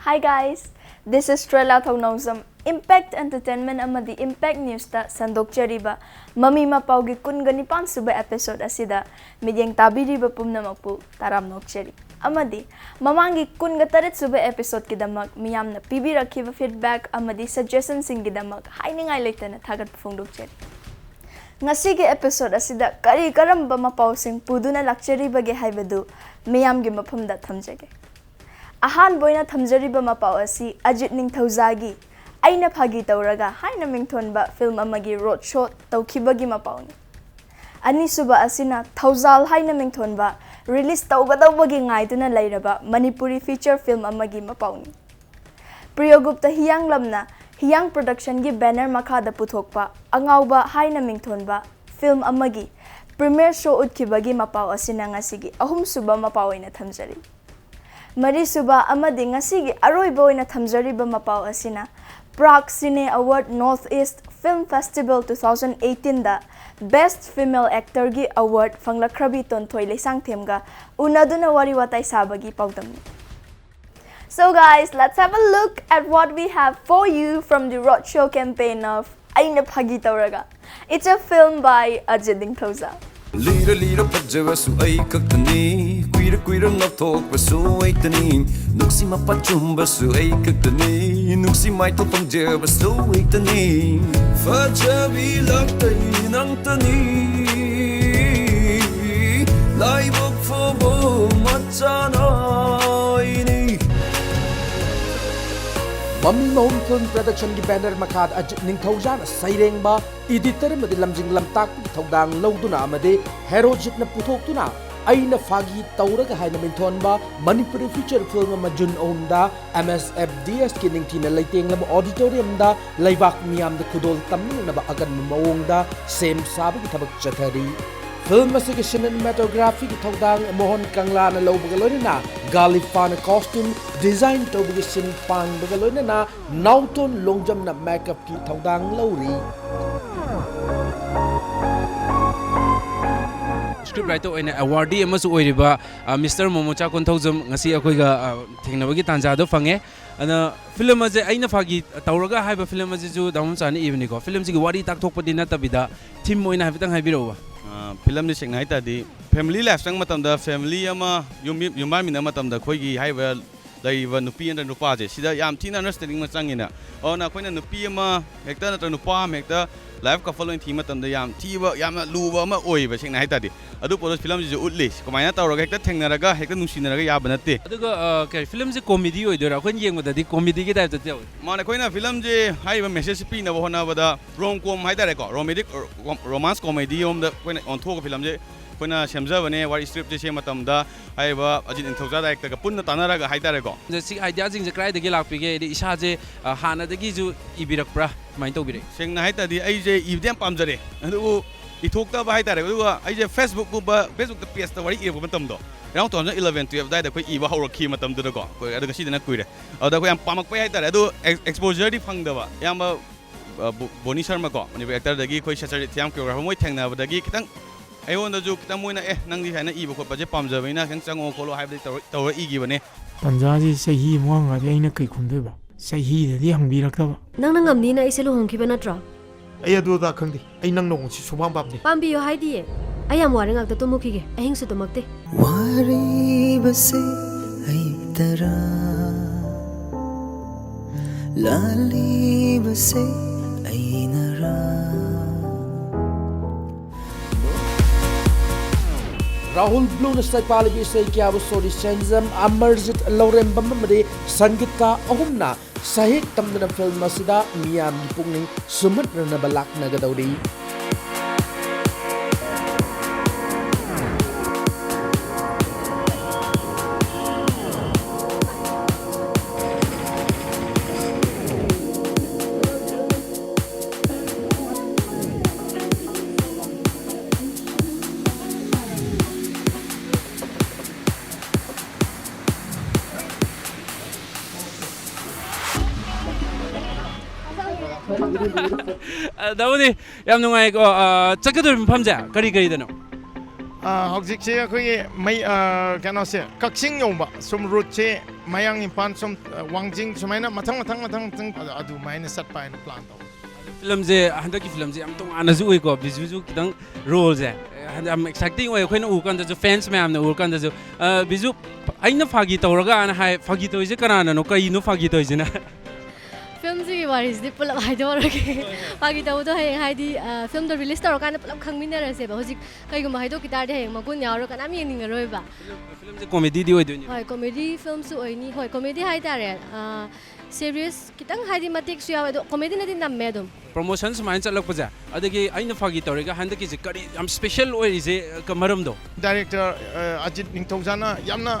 Hi guys, this is Strela Thongnongzam. Impact Entertainment amadi Impact News ta sandok chariba Mami Mapao gi kungani suba episode asida midyang tabiriba pumnamakpu taram nokchari. Amadi mamangi kunga tarit suba episode kidamak miyamna pibirakhiba feedback amadi suggestion singidamak hainingai leitana thagat phongdokchari. Ngasigi episode asida kari karamba mapao sing puduna lakchariba ge haibadu miyamgi mafamda thamjage. Ahan boina thamjariba mapao asi Ajit Ningthawjagi aina phagi tawraga haina mingthonba film amagi road show tawkhibagi mapaoni. Anisuba asina Thawjal haina mingthonba release tawgadawbagi ngaiduna lairaba Manipuri feature film amagi mapaoni. Priyogupta hiyang lamna hiyang production gi banner makhada puthokpa angawba haina mingthonba film amagi premiere show utkibagi mapao asina ngasigi ahum suba mapao ina thamjari. Mari suba amadi ngasigi aroiba oina thamjariba mapao asina Prague Cine Award Northeast Film Festival 2018 da Best Female Actor gi award fanglakrabi tonthoi leisang themga unaduna wari watai sabagi paudamni. So guys, let's have a look at what we have for you from the roadshow campaign of Aina Phagi Tauraga. It's a film by Ajit Ningthawjagi. Lira lira pajawasu ay kaktani Kuira kuira ngapthokbasu ay tani Nuksi mapachumbasu ay kaktani Nuksi may topangjabasu ay tani Fajabi laktay ng tani Laibog fobo machanay ni Mami Mapao Film Production gi banner makhad Ajit Ningthawjagi saireng ba editor madi lamjing lamtak thaudang loduna amade herojit na puthokuna aina phagi tauraga haina minthon ba Manipur feature film ma June omda MSFDS ki ningthina leiteng lam auditorium da laibak miyam da khudol tamni na ba agan mawong da sem sabi ki thabak chathari film asigi cinematography ki thaudang Mohan Kangla na lobagaloina na Galifana costume design tobigi sin pang bagaloina na nauton longjam na makeup ki thaudang lori script writer oina awardee amasu oiriba Mr. Momocha Konthawjam ngasi akoiga thengnabagi tanjado fange ana film aje aina phagi tawraga haiba film aje ju damam chani ibni ko film sigi wari tak thokpadi na tabida theme oina habitang haibirawa film ni sengna itadi family life sang matamda family ama yumba mina matamda khoigi haiba laiba nupi and nupa je sida yam thina understanding ma changina ona khoina nupi ama hekta na nupa hekta life ka following theme matamda yam thiba yam luba ma oiba sengna itadi adu polos film ji utli komaina tawraga hekta thengnaraga hekta nusinaraga yaba natte aduga ke film ji comedy oidora khon yengmada di comedy gi type te mane khoina film ji haiba message pi na hona bada rom com haidare ko romantic romance comedy om da khoina on thok film ji khoina semjabane wari script je matamda haiba Ajit Ningthawjagi director ga punna tanaraga haidare ko je si idea jing je krai dagi lakpige di isa je hana dagi ju ibirak pra mai to bire sengna haitadi ai je ibdem pamjare adu ithokta ba haitare adu ai je Facebook ba Facebook ta page ta wari ibu matamdo round 2011 12 dai da khoi iba haurakhi matamdu da ko adu si dana kuire adu ko yam pamak pa haitare adu exposure di phangda ba yam Boni Sharma ko ni actor dagi khoi sachari thiam choreographer moi thengna ba dagi kitang ayon da ju kitang moina nangdi haina iba ko pa je pamjabaina khang chango kholo haibdi tawra igi bane Tanjaji sahi muanga di aina kai khundoi ba sahi di hangbirakta ba nang ngamni na iselu hongkiba natra ai adu da khangdi ai nang nong si subam babni pambiyo haidi ai am wari ngak ta tumukige ahing su tumakte wari base ai tara lali base ai nara Rahul Blue na sai palibi sai kya bu sori senzam Amarjit Lorem bamamade sangita ahumna sahik tamna film masida miyam gi pungning sumat na balak na gadawdi Dawdi yam nungai ko chakador phamja kari kari dano ꯍꯧꯖꯤꯛꯁꯦ ꯑꯩꯈꯣꯏꯒꯤ ꯃꯩ ꯀꯩꯅꯣꯁꯦ ꯀꯛꯆꯤꯡ ꯌꯧꯕ ꯁꯨꯝ ꯔꯨꯠꯁꯦ ꯃꯌꯥꯡ ꯏꯝꯐꯥꯜ ꯁꯨꯝ ꯋꯥꯡꯖꯤꯡ ꯁꯨꯃꯥꯏꯅ ꯃꯊꯪ ꯑꯗꯨꯃꯥꯏꯅ ꯆꯠꯄ ꯍꯥꯏꯅ ꯄ꯭ꯂꯥꯟ ꯇꯧꯋꯤ ꯐꯤꯂꯝꯁꯦ ꯍꯟꯗꯛꯀꯤ ꯐꯤꯂꯝꯁꯦ ꯌꯥꯝ ꯇꯣꯉꯥꯟꯅꯁꯨ ꯎꯏꯀꯣ ꯕꯤꯖꯨꯁꯨ ꯈꯤꯇꯪ ꯔꯣꯜꯁꯦ ꯌꯥꯝ ꯑꯦꯛꯁꯥꯏꯇꯤꯡ ꯑꯣꯏ ꯑꯩꯈꯣꯏꯅ ꯎꯕ ꯀꯥꯟꯗꯁꯨ ꯐꯦꯟꯁ ꯃꯌꯥꯝꯅ ꯎꯕ ꯀꯥꯟꯗꯁꯨ ꯕꯤꯖꯨ ꯑꯩꯅ ꯐꯥꯒꯤ ꯇꯧꯔꯒꯅ ꯍꯥꯏ ꯐꯥꯒꯤ ꯇꯧꯔꯤꯁꯦ ꯀꯅꯥꯅꯅꯣ ꯀꯔꯤꯅꯣ ꯐꯥꯒꯤ ꯇꯧꯔꯤꯁꯤꯅ ꯐꯤꯂꯝꯁꯤꯒꯤ ꯋꯥꯔꯤꯁꯤꯗꯤ ꯄꯨꯂꯞ ꯍꯥꯏꯗꯣꯛꯑꯔꯒꯦ ꯐꯥꯒꯤ ꯇꯧꯕꯗꯣ ꯍꯌꯦꯡ ꯍꯥꯏꯗꯤ ꯐꯤꯂꯝꯗꯣ ꯔꯤꯂꯤꯁ ꯇꯧꯔꯀꯥꯟꯗ ꯄꯨꯂꯞ ꯈꯪꯃꯤꯟꯅꯔꯁꯦꯕ ꯍꯧꯖꯤꯛ ꯀꯩꯒꯨꯝꯕ ꯍꯥꯏꯗꯣꯛꯈꯤ ꯇꯥꯔꯗꯤ ꯍꯌꯦꯡ ꯃꯒꯨꯟ ꯌꯥꯎꯔ ꯀꯅꯥꯝ ꯌꯦꯡꯅꯤꯡꯉꯔꯣꯏꯕ ꯐꯤꯂꯝꯁꯦ ꯀꯣꯃꯦꯗꯤꯗꯤ ꯑꯣꯏꯗꯣꯏꯅꯤ ꯍꯣꯏ ꯀꯣꯃꯦꯗꯤ ꯐꯤꯂꯝꯁꯨ ꯑꯣꯏꯅꯤ ꯍꯣꯏ ꯀꯣꯃꯦꯗꯤ ꯍꯥꯏꯇꯥꯔꯦ ꯁꯦꯔꯤꯌꯁ ꯈꯤꯇꯪ ꯍꯥꯏꯗꯤ ꯃꯇꯦꯛꯁꯨ ꯌꯥꯎꯋꯦ ꯑꯗꯣ ꯀꯣꯃꯦꯗꯤꯅꯗꯤ ꯅꯝꯃꯦ ꯑꯗꯨꯝ ꯄ꯭ꯔꯣꯃꯣꯁꯟ ꯁꯨꯃꯥꯏꯅ ꯆꯠꯂꯛꯄꯁꯦ ꯑꯗꯒꯤ ꯑꯩꯅ ꯐꯥꯒꯤ ꯇꯧꯔꯒ ꯍꯟꯗꯛꯀꯤꯁꯦ ꯀꯔꯤ ꯌꯥꯝ ꯁ꯭ꯄꯦஷꯜ ꯑꯣꯏꯔꯤꯁꯦ ꯃꯔꯝꯗꯣ ꯗꯥꯏꯔꯦꯛꯇꯔ ꯑꯖꯤꯠ ꯅꯤꯡꯊꯧꯖꯥꯅ ꯌꯥꯝꯅ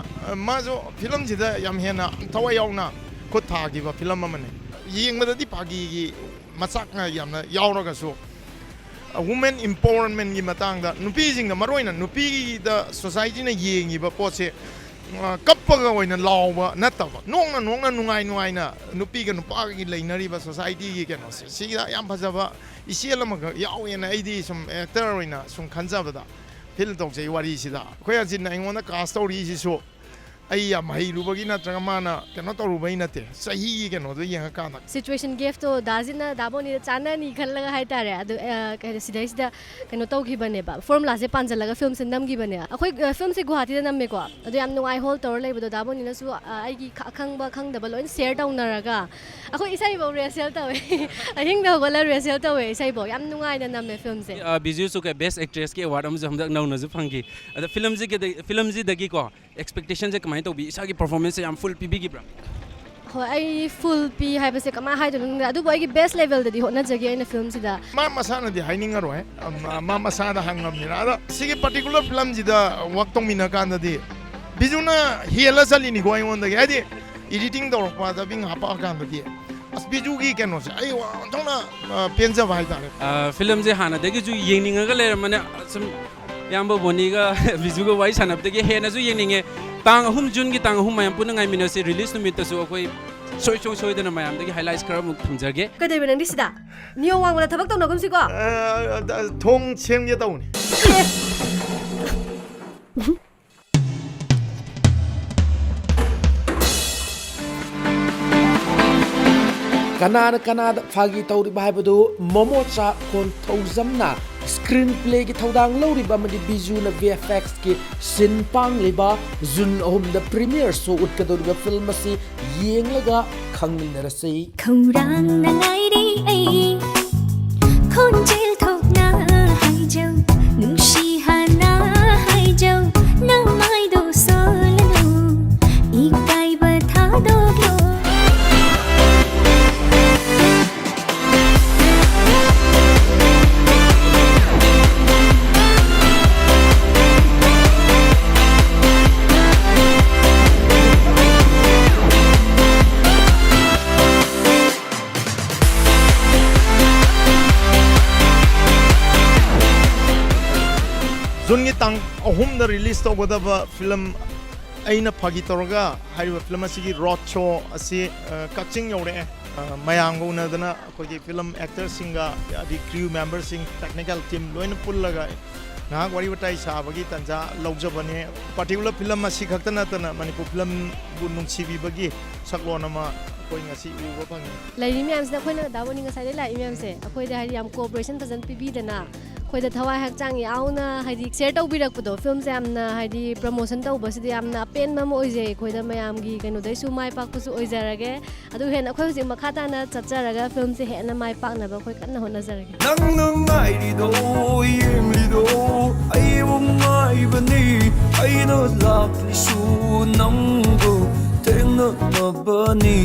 ꯃꯥꯁꯨ ꯐꯤꯂꯝꯁꯤꯗ ꯌꯥꯝ ꯍꯦꯟꯅ ꯊꯋꯥꯏ ꯌꯥꯎꯅ ꯈꯨꯠ ꯊꯥꯈꯤꯕ ꯐꯤꯂꯝ ꯑꯃꯅꯤ ꯌꯦꯡꯕꯗꯗꯤ ꯐꯥꯒꯤꯒꯤ ꯃꯆꯥꯛꯅ ꯌꯥꯝꯅ ꯌꯥꯎꯔꯒꯁꯨ ꯋꯨꯃꯦꯟ ꯏꯝꯄꯥꯋꯔꯃꯦꯟꯒꯤ ꯃꯇꯥꯡꯗ ꯅꯨꯄꯤꯁꯤꯡꯗ ꯃꯔꯨꯑꯣꯏꯅ ꯅꯨꯄꯤꯗ ꯁꯣꯁꯥꯏꯇꯤꯅ ꯌꯦꯡꯉꯤꯕ ꯄꯣꯠꯁꯦ ꯀꯞꯄꯒ ꯑꯣꯏꯅ ꯂꯥꯎꯕ ꯅꯠꯇꯕ ꯅꯣꯡꯅ ꯅꯨꯡꯉꯥꯏꯅ ꯅꯨꯄꯤꯒ ꯅꯨꯄꯥꯒꯤ ꯂꯩꯅꯔꯤꯕ ꯁꯣꯁꯥꯏꯇꯤꯒꯤ ꯀꯩꯅꯣꯁꯦ ꯁꯤꯗ ꯌꯥꯝ ꯐꯖꯕ ꯏꯆꯦꯜ ꯑꯃꯈꯛ ꯌꯥꯎꯋꯦꯅ ꯑꯩꯗꯤ ꯁꯨꯝ ꯑꯦꯛꯇꯔ ꯑꯣꯏꯅ ꯁꯨꯝ ꯈꯟꯖꯕꯗ ꯐꯤꯜ ꯇꯧꯖꯩ ꯋꯥꯔꯤꯁꯤꯗ ꯑꯩꯈꯣꯏ ꯑꯖꯤꯠꯅ ꯑꯩꯉꯣꯟꯗ ꯀꯥꯁ ꯇꯧꯔꯤꯁꯤꯁꯨ ꯑꯩ ꯌꯥꯝ ꯍꯩꯔꯨꯕꯒꯤ ꯅꯠꯇ꯭ꯔꯒ ꯃꯥꯅ ꯀꯩꯅꯣ ꯇꯧꯔꯨꯕꯒꯤ ꯅꯠꯇꯦ ꯆꯍꯤꯒꯤ ꯀꯩꯅꯣꯗꯣ ꯌꯦꯡꯉꯀꯥꯟꯗ ꯁꯤꯆꯨꯋꯦꯁꯟ ꯒꯦꯐꯇꯣ ꯗꯥꯖꯤꯅ ꯗꯥꯕꯣꯅꯤꯗ ꯆꯥꯟꯅꯅꯤ ꯈꯜꯂꯒ ꯍꯥꯏꯇꯥꯔꯦ ꯑꯗꯨ ꯁꯤꯗꯩꯁꯤꯗ ꯀꯩꯅꯣ ꯇꯧꯈꯤꯕꯅꯦꯕ ꯐꯣꯔꯃꯨꯂꯥꯁꯦ ꯄꯥꯟꯁꯤꯜꯂꯒ ꯐꯤꯂꯝꯁꯦ ꯅꯝꯈꯤꯕꯅꯦ ꯑꯩꯈꯣꯏ ꯐꯤꯂꯝꯁꯦ ꯒꯨꯍꯥꯇꯤꯗ ꯅꯝꯃꯦꯀꯣ ꯑꯗꯣ ꯌꯥꯝ ꯅꯨꯡꯉꯥꯏ ꯍꯣꯜ ꯇꯧꯔ ꯂꯩꯕꯗꯣ ꯗꯥꯕꯣꯅꯤꯅꯁꯨ ꯑꯩꯒꯤ ꯑꯈꯪꯕ ꯈꯪꯗꯕ ꯂꯣꯏꯅ ꯁꯦꯌꯔ ꯇꯧꯅꯔꯒ ꯑꯩꯈꯣꯏ ꯏꯁꯩꯐꯧ ꯔꯤꯍꯔꯁꯦꯜ ꯇꯧꯋꯦ ꯑꯍꯤꯡꯗ ꯍꯧꯒꯠꯂ ꯔꯤꯍꯔꯁꯦꯜ ꯇꯧꯋꯦ ꯏꯁꯩꯐꯧ ꯌꯥꯝ ꯅꯨꯡꯉꯥꯏꯅ ꯅꯝꯃꯦ ꯐꯤꯂꯝꯁꯦ ꯕꯤꯖꯨꯁꯨ ꯕꯦꯁ ꯑꯦꯛꯇ꯭ꯔꯦꯁꯀꯤ ꯑꯦꯋꯥꯔꯗ ꯑꯃꯁꯨ ꯍꯟꯗꯛ ꯅꯧꯅꯁꯨ ꯐꯪꯈꯤ ꯑꯗ ꯐꯤꯂꯝꯁꯤꯗꯒꯤꯀꯣ ꯑꯦꯛꯁꯄꯦꯛꯇꯦꯁꯟꯁꯦ ꯀꯃꯥꯏꯅ ꯇꯧꯕꯤ ꯏꯁꯥꯒꯤ ꯄꯔꯐꯣꯔꯃꯦꯟꯁꯁꯦ ꯌꯥꯝ ꯐꯨꯜ ꯄꯤꯕꯤꯈꯤꯕ꯭ꯔꯥ ꯍꯣꯏ ꯑꯩ ꯐꯨꯜ ꯄꯤ ꯍꯥꯏꯕꯁꯦ ꯀꯃꯥꯏꯅ ꯍꯥꯏꯗꯣꯏꯅꯣ ꯈꯪꯗꯦ ꯑꯗꯨꯕꯨ ꯑꯩꯒꯤ ꯕꯦꯁ ꯂꯦꯚꯦꯜꯗꯗꯤ ꯍꯣꯠꯅꯖꯒꯦ ꯑꯩꯅ ꯐꯤꯂꯝꯁꯤꯗ ꯃꯥ ꯃꯁꯥꯅꯗꯤ ꯍꯥꯏꯅꯤꯡꯉꯔꯣꯏ ꯃꯥ ꯃꯁꯥꯗ ꯍꯪꯉꯝꯅꯤꯅ ꯑꯗꯣ ꯁꯤꯒꯤ ꯄꯥꯔꯇꯤꯀꯨꯂꯔ ꯐꯤꯂꯝꯁꯤꯗ ꯋꯥꯛ ꯇꯧꯃꯤꯟꯅ ꯀꯥꯟꯗꯗꯤ ꯕꯤꯖꯨꯅ ꯍꯦꯜꯂ ꯆꯠꯂꯤꯅꯤꯀꯣ ꯑꯩꯉꯣꯟꯗꯒꯤ ꯍꯥꯏꯗꯤ ꯏꯗꯤꯇꯤꯡ ꯇꯧꯔꯛꯄ ꯗꯕꯤꯡ ꯍꯥꯞꯄꯛꯑꯀꯥꯟꯗꯗꯤ ꯑꯁ ꯕꯤꯖꯨꯒꯤ ꯀꯩꯅꯣꯁꯦ ꯑꯩ ꯑꯣꯟꯊꯣꯛꯅ ꯄꯦꯟꯖꯕ ꯍꯥꯏꯇꯥꯔꯦ ꯐꯤꯂꯝꯁꯦ ꯍꯥꯟꯅꯗꯒꯤꯁꯨ ꯌꯦꯡꯅꯤꯡꯉꯒ ꯂꯩꯔꯝꯕꯅꯦ ꯁꯨꯝ ꯏꯌꯥꯝꯕ ꯕꯣꯅꯤꯒ ꯕꯤꯖꯨꯒ ꯋꯥꯔꯤ ꯁꯥꯟꯅꯕꯗꯒꯤ ꯍꯦꯟꯅꯁꯨ ꯌꯦꯡꯅꯤꯡꯉꯦ ꯇꯥꯡ 3 ꯖꯨꯟꯒꯤ ꯇꯥꯡ 3 ꯃꯌꯥꯝ ꯄꯨꯟꯅ ꯉꯥꯏꯃꯤꯟꯅꯁꯤ ꯔꯤꯂꯤꯁ ꯅꯨꯃꯤꯠꯇꯁꯨ ꯑꯩꯈꯣꯏ ꯁꯣꯏꯗꯅ ꯃꯌꯥꯝꯗꯒꯤ ꯍꯥꯏꯂꯥꯏꯠꯁ ꯈꯔ ꯑꯃꯨꯛ ꯊꯝꯖꯒꯦ ꯀꯩꯗꯧꯕ ꯅꯪꯗꯤ ꯁꯤꯗ ꯅꯤꯌꯣꯝ ꯋꯥꯡꯃꯗ ꯊꯕꯛ ꯇꯧꯅꯒꯨꯝꯁꯤꯀꯣ ꯊꯣꯡ ꯁꯦꯝꯒꯦ ꯇꯧꯅꯤ ꯀꯅꯥꯗ ꯐꯥꯒꯤ ꯇꯧꯔꯤꯕ ꯍꯥꯏꯕꯗꯨ ꯃꯣꯃꯣꯆꯥ ꯈꯣꯟꯊꯧꯖꯝꯅ ꯁ꯭ꯀ꯭ꯔꯤꯟ ꯄ꯭ꯂꯦꯒꯤ ꯊꯧꯗꯥꯡ ꯂꯧꯔꯤꯕ ꯑꯃꯗꯤ ꯕꯤꯖꯨꯅ VFXꯀꯤ ꯁꯤꯟ ꯄꯥꯡꯂꯤꯕ ꯖꯨꯟ 3ꯗ ꯄ꯭ꯔꯤꯃꯤꯌꯔ ꯁꯣ ꯎꯠꯀꯗꯧꯔꯤꯕ ꯐꯤल्म ꯑꯁꯤ ꯌꯦꯡꯂꯒ ꯈꯪꯃꯤꯟꯅꯔꯁꯤ ꯈꯧꯔꯥꯡꯅ ꯉꯥꯏꯔꯤ ꯑꯩ ꯈꯣꯟꯖꯦꯜ ꯊꯣꯛꯅ ꯍꯥꯏꯖꯧ ꯅꯨꯡꯁꯤ ꯍꯥꯟꯅ ꯍꯥꯏꯖꯧ ꯅꯃꯥꯏꯗꯣ ꯁꯣꯜꯂꯅꯨ ꯏꯀꯥꯏꯕ ꯊꯥꯗꯣꯛꯂꯣ ꯖꯨꯟꯒꯤ ꯇꯥꯡ 3ꯗ ꯔꯤꯂꯤꯁ ꯇꯧꯒꯗꯕ ꯐꯤꯂꯝ ꯑꯩꯅ ꯐꯥꯒꯤ ꯇꯧꯔꯒ ꯍꯥꯏꯔꯤꯕ ꯐꯤꯂꯝ ꯑꯁꯤꯒꯤ ꯔꯣꯗ ꯁꯣ ꯑꯁꯤ ꯀꯛꯆꯤꯡ ꯌꯧꯔꯛꯑꯦ ꯃꯌꯥꯝꯒ ꯎꯅꯗꯅ ꯑꯩꯈꯣꯏꯒꯤ ꯐꯤꯂꯝ ꯑꯦꯛꯇꯔꯁꯤꯡꯒ ꯑꯗꯩ ꯀ꯭ꯔꯤꯌꯨ ꯃꯦꯝꯕꯔꯁꯤꯡ ꯇꯦꯛꯅꯤꯀꯦꯜ ꯇꯤꯝ ꯂꯣꯏꯅ ꯄꯨꯜꯂꯒ ꯉꯥꯏꯍꯥꯛ ꯋꯥꯔꯤ ꯋꯥꯇꯥꯏ ꯁꯥꯕꯒꯤ ꯇꯥꯟꯖꯥ ꯂꯧꯖꯕꯅꯦ ꯄꯥꯔꯇꯤꯀꯨꯂꯔ ꯐꯤꯂꯝ ꯑꯁꯤ ꯈꯛꯇ ꯅꯠꯇꯅ ꯃꯅꯤꯄꯨꯔ ꯐꯤꯂꯝꯕꯨ ꯅꯨꯡꯁꯤꯕꯤꯕꯒꯤ ꯁꯛꯂꯣꯟ ꯑꯃ ꯑꯩꯈꯣꯏ ꯉꯁꯤ ꯎꯕ ꯐꯪꯉꯤ ꯂꯩꯔꯤ ꯃꯌꯥꯝꯁꯤꯗ ꯑꯩꯈꯣꯏꯅ ꯗꯥꯕꯣꯅꯤ ꯉꯁꯥꯏꯗꯩ ꯂꯥꯛꯏ ꯃꯌꯥꯝꯁꯦ ꯑꯩꯈꯣꯏꯗ ꯍꯥꯏꯗꯤ ꯌꯥꯝ ꯀꯣꯑꯣꯄꯔꯦꯁꯟ ꯐꯖꯅ ꯄꯤꯕꯤꯗꯅ ꯑꯩꯈꯣꯏꯗ ꯊꯋꯥꯏ ꯍꯛꯆꯥꯡ ꯌꯥꯎꯅ ꯍꯥꯏꯗꯤ ꯁꯦꯌꯔ ꯇꯧꯕꯤꯔꯛꯄꯗꯣ ꯐꯤꯂꯝꯁꯦ ꯌꯥꯝꯅ ꯍꯥꯏꯗꯤ ꯄ꯭ꯔꯃꯣꯁꯟ ꯇꯧꯕꯁꯤꯗꯤ ꯌꯥꯝꯅ ꯑꯄꯦꯟꯕ ꯑꯃ ꯑꯣꯏꯖꯩ ꯑꯩꯈꯣꯏꯗ ꯃꯌꯥꯝꯒꯤ ꯀꯩꯅꯣꯗꯩꯁꯨ ꯃꯥꯏ ꯄꯥꯛꯄꯁꯨ ꯑꯣꯏꯖꯔꯒꯦ ꯑꯗꯨ ꯍꯦꯟꯅ ꯑꯩꯈꯣꯏ ꯍꯧꯖꯤꯛ ꯃꯈꯥ ꯇꯥꯅ ꯆꯠꯆꯔꯒ ꯐꯤꯂꯝꯁꯦ ꯍꯦꯟꯅ ꯃꯥꯏ ꯄꯥꯛꯅꯕ ꯑꯩꯈꯣꯏ ꯀꯟꯅ ꯍꯣꯠꯅꯖꯔꯒꯦ ꯅꯪꯅ ꯉꯥꯏꯔꯤꯗꯣ ꯌꯦꯡꯂꯤꯗꯣ ꯑꯩꯕꯨ ꯉꯥꯏꯕꯅꯤ ꯑꯩꯅ ꯂꯥꯛꯂꯤꯁꯨ ꯅꯪꯕꯨ ꯊꯦꯡꯅꯅꯕꯅꯤ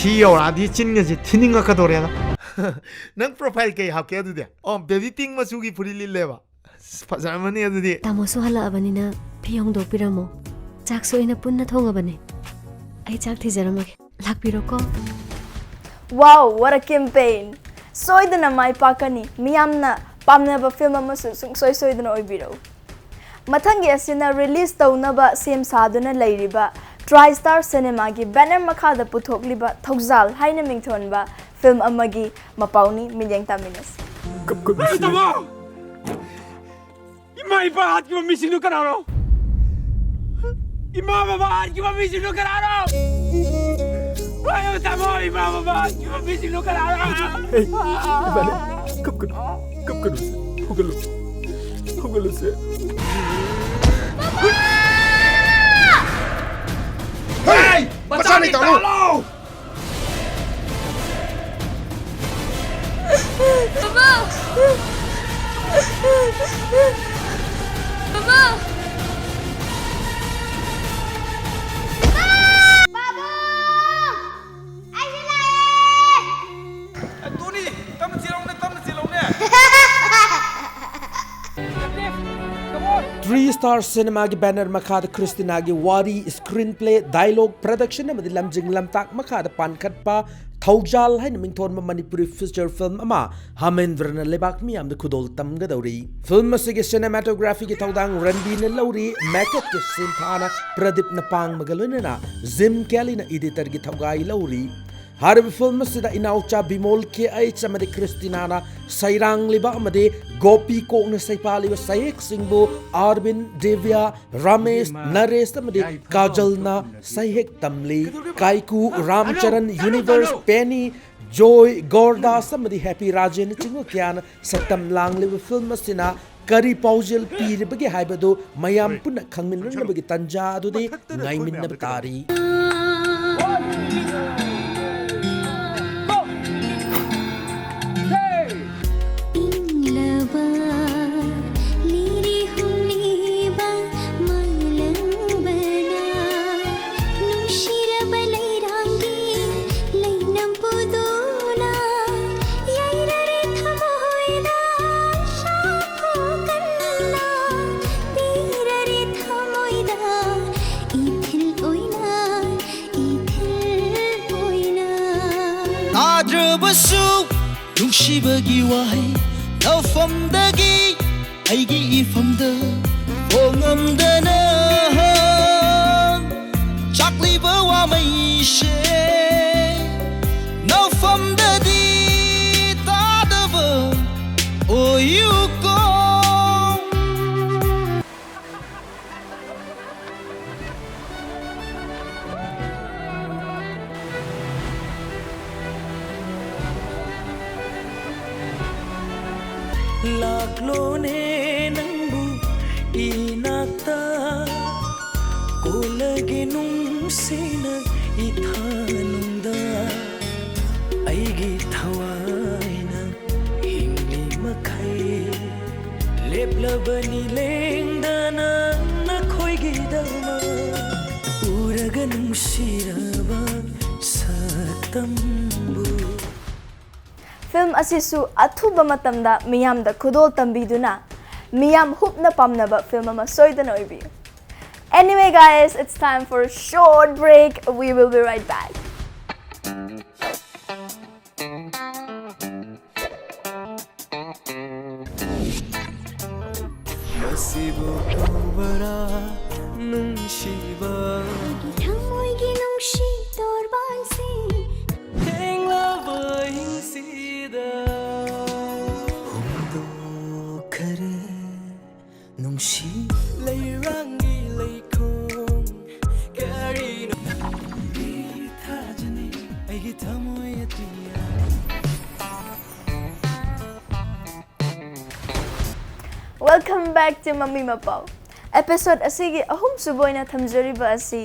ꯁꯤ ꯌꯧꯔꯛꯑꯗꯤ ꯆꯤꯟꯒꯁꯦ ꯊꯤꯅꯤꯡꯉꯛꯀꯗꯧꯔꯦꯅ ꯅꯪ ꯄ꯭ꯔꯣꯐꯥꯏꯜ ꯀꯩ ꯍꯥꯞꯀꯦ ꯑꯗꯨꯗꯤ ꯕꯦꯕꯤ ꯄꯤꯡ ꯃꯆꯨꯒꯤ ꯐꯨꯔꯤꯠ ꯂꯤꯠꯂꯦꯕ ꯐꯖꯔꯝꯃꯅꯤ ꯑꯗꯨꯗꯤ ꯇꯥꯃꯣꯁꯨ ꯍꯜꯂꯛꯑꯕꯅꯤꯅ ꯐꯤ ꯍꯣꯡꯗꯣꯛꯄꯤꯔꯝꯃꯣ ꯆꯥꯛꯁꯨ ꯑꯩꯅ ꯄꯨꯟꯅ ꯊꯣꯡꯉꯕꯅꯦ ꯑꯩ ꯆꯥꯛ ꯊꯤꯖꯔꯝꯃꯒꯦ ꯂꯥꯛꯄꯤꯔꯣꯀꯣ Wow, what a campaign! Soidana mai pakani miyamna pamnaba film amasu soidana oibirau. Mathangi asina release taunaba sem saduna leiriba TriStar Cinema gi banner makhada puthokliba Thogjal haina mingthonba film amagi Mapauni milyang taminas. ꯏꯃꯥ ꯏꯄꯥ ꯍꯥꯠꯈꯤꯕ ꯃꯤꯁꯤꯡꯗꯨ ꯀꯅꯥꯅꯣ ꯏꯃꯥ ꯕꯕꯥ ꯍꯥꯠꯈꯤꯕ ꯃꯤꯁꯤꯡꯗꯨ ꯀꯅꯥꯅꯣ ꯇꯥꯃꯣ ꯏꯃꯥ ꯕꯕꯥ ꯍꯥꯠꯈꯤꯕ ꯃꯤꯁꯤꯡꯗꯨ ꯀꯅꯥꯅꯣ ಕಪ್ಕನು ಹೋಗಲು ಹೋಗಲು ಸರ್ बचा नहीं तालू Three-star cinema की बैनर मखाद क्रिस्टिना की वारी स्क्रीन प्ले डायलॉग प्रोडक्शन में लमजिंग लमताक मखाद पानखटपा थौजाल है मिंगथोन मणिपुरी फीचर फिल्म हमेंद्र ने लेबाक मियाम द खुदोल तमगदौरी फिल्म के सिनेमाटोग्राफी की थौदांग रणबीर ने लौरी मेकअप के सीन थाना प्रदीप न पांग मगलोना जिम कैली न एडिटर की थौगाई लौरी हर फिल्म से इनाउचा बिमोल के एच क्रिस्टिना सैरांग गोपी कोकन सैपाली सहेक सिंह आरबिन देव्या रमेश नरेश काजल सहेक तमली काइकू रामचरण यूनिवर्स पेनी जोय गौरदास हैप्पी राजेन चिंगो क्या सतम लांग फिल्म से करी पाउजल पीरबगे हाइबदो मयाम पुन खंगमिनबगी तंजा अदुदे ngaiminnab tari Adrabasu nungshibagi wahai nafamdagi aigi ifamda ongamdana chakliba wa maishe nafamdadi tadaba oyuko Laklone nangbu inata kolage nungsina ithanunda aigi thawaina hingli makhai leplabani lengdana nakhoigi dama uraga nungsiraba satambu Film asisu athuba matamda miyam da khudol tambiduna miyam hupna pamnaba film ama soidana oibiyu. Anyway guys, it's time for a short break. We will be right back. Nasibo kawara nungshiba Thamoy gi nungshi torban se Tenglaba hingsida Humdo kare nungshi leirangi leikong Kari nungbi thajani aigi thamoy atiya Welcome back to Mami Mapao. Episode asigi ahum suboina thamjariba asi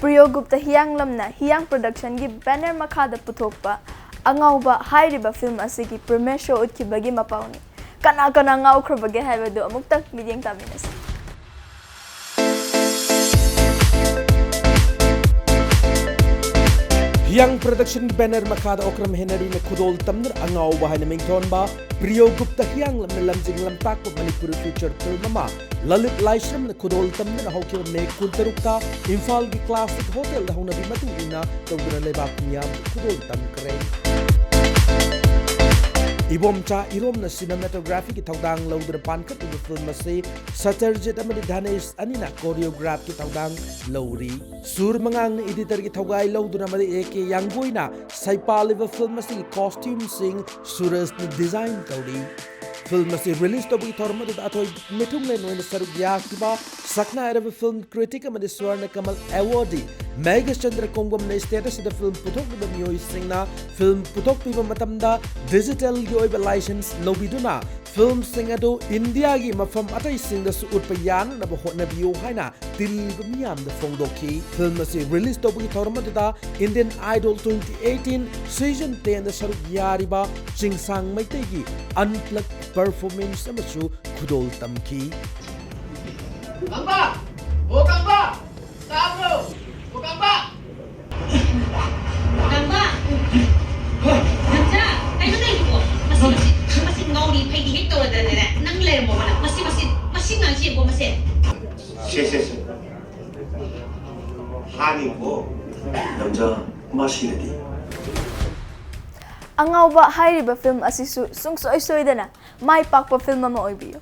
Priyo Gupta Hiyang Lamna Hiyang Production gi banner makhada puthokpa angauba hairiba film asigi premiere show utkibagi mapawni kana kana ngaukhrbage haibadu amukta midiyeng taminasi Hiyang production banner makada okram henari na kudol tamner angaw bahay na mington ba Priyo Gupta Hiyang lam na lamjing lamtak ko Manipur feature film ma Lalit Laishram na kudol tamner na hawkyo me kuntarukta Imphal gi classic hotel na hong nabi matuina tawduna lebak niyam kudol tam kare Ibom cha irom na cinematography ki thawdang lawduna pankat ubu film se Saturjit amadi Dhanesh anina choreograph ki thawdang lawri Sur mangang na editor ki thawgai lawduna amadi eke yangboina saipaliba film se costume sing Suras na design tawri film asi release to bui thorma da athoi mithung le noina saruk ya kiba sakna era film critic amadi swarna kamal awardee Megas Chandra Kongom na status da film puthok da miyoi singna film puthok piba matamda digital gi oiba license lobiduna film singado India gi mafam atai singda su utpayan na ba hotna biyo haina til miyam da fongdoki film asi release to bui thorma da Indian Idol 2018 season 10 da saruk yariba chingsang maitai gi unplugged performance amachu khudol tamki Kangba o Kangba tabro o Kangba Kangba Nanja ai nó đây của masi ngau ni phai di hit to da da nang le mo na masi ngang chi bo masi she hani bo namja mashiredi Angauba hairiba film asisu sungsoi soidana mai pakpa film ama oibiyo.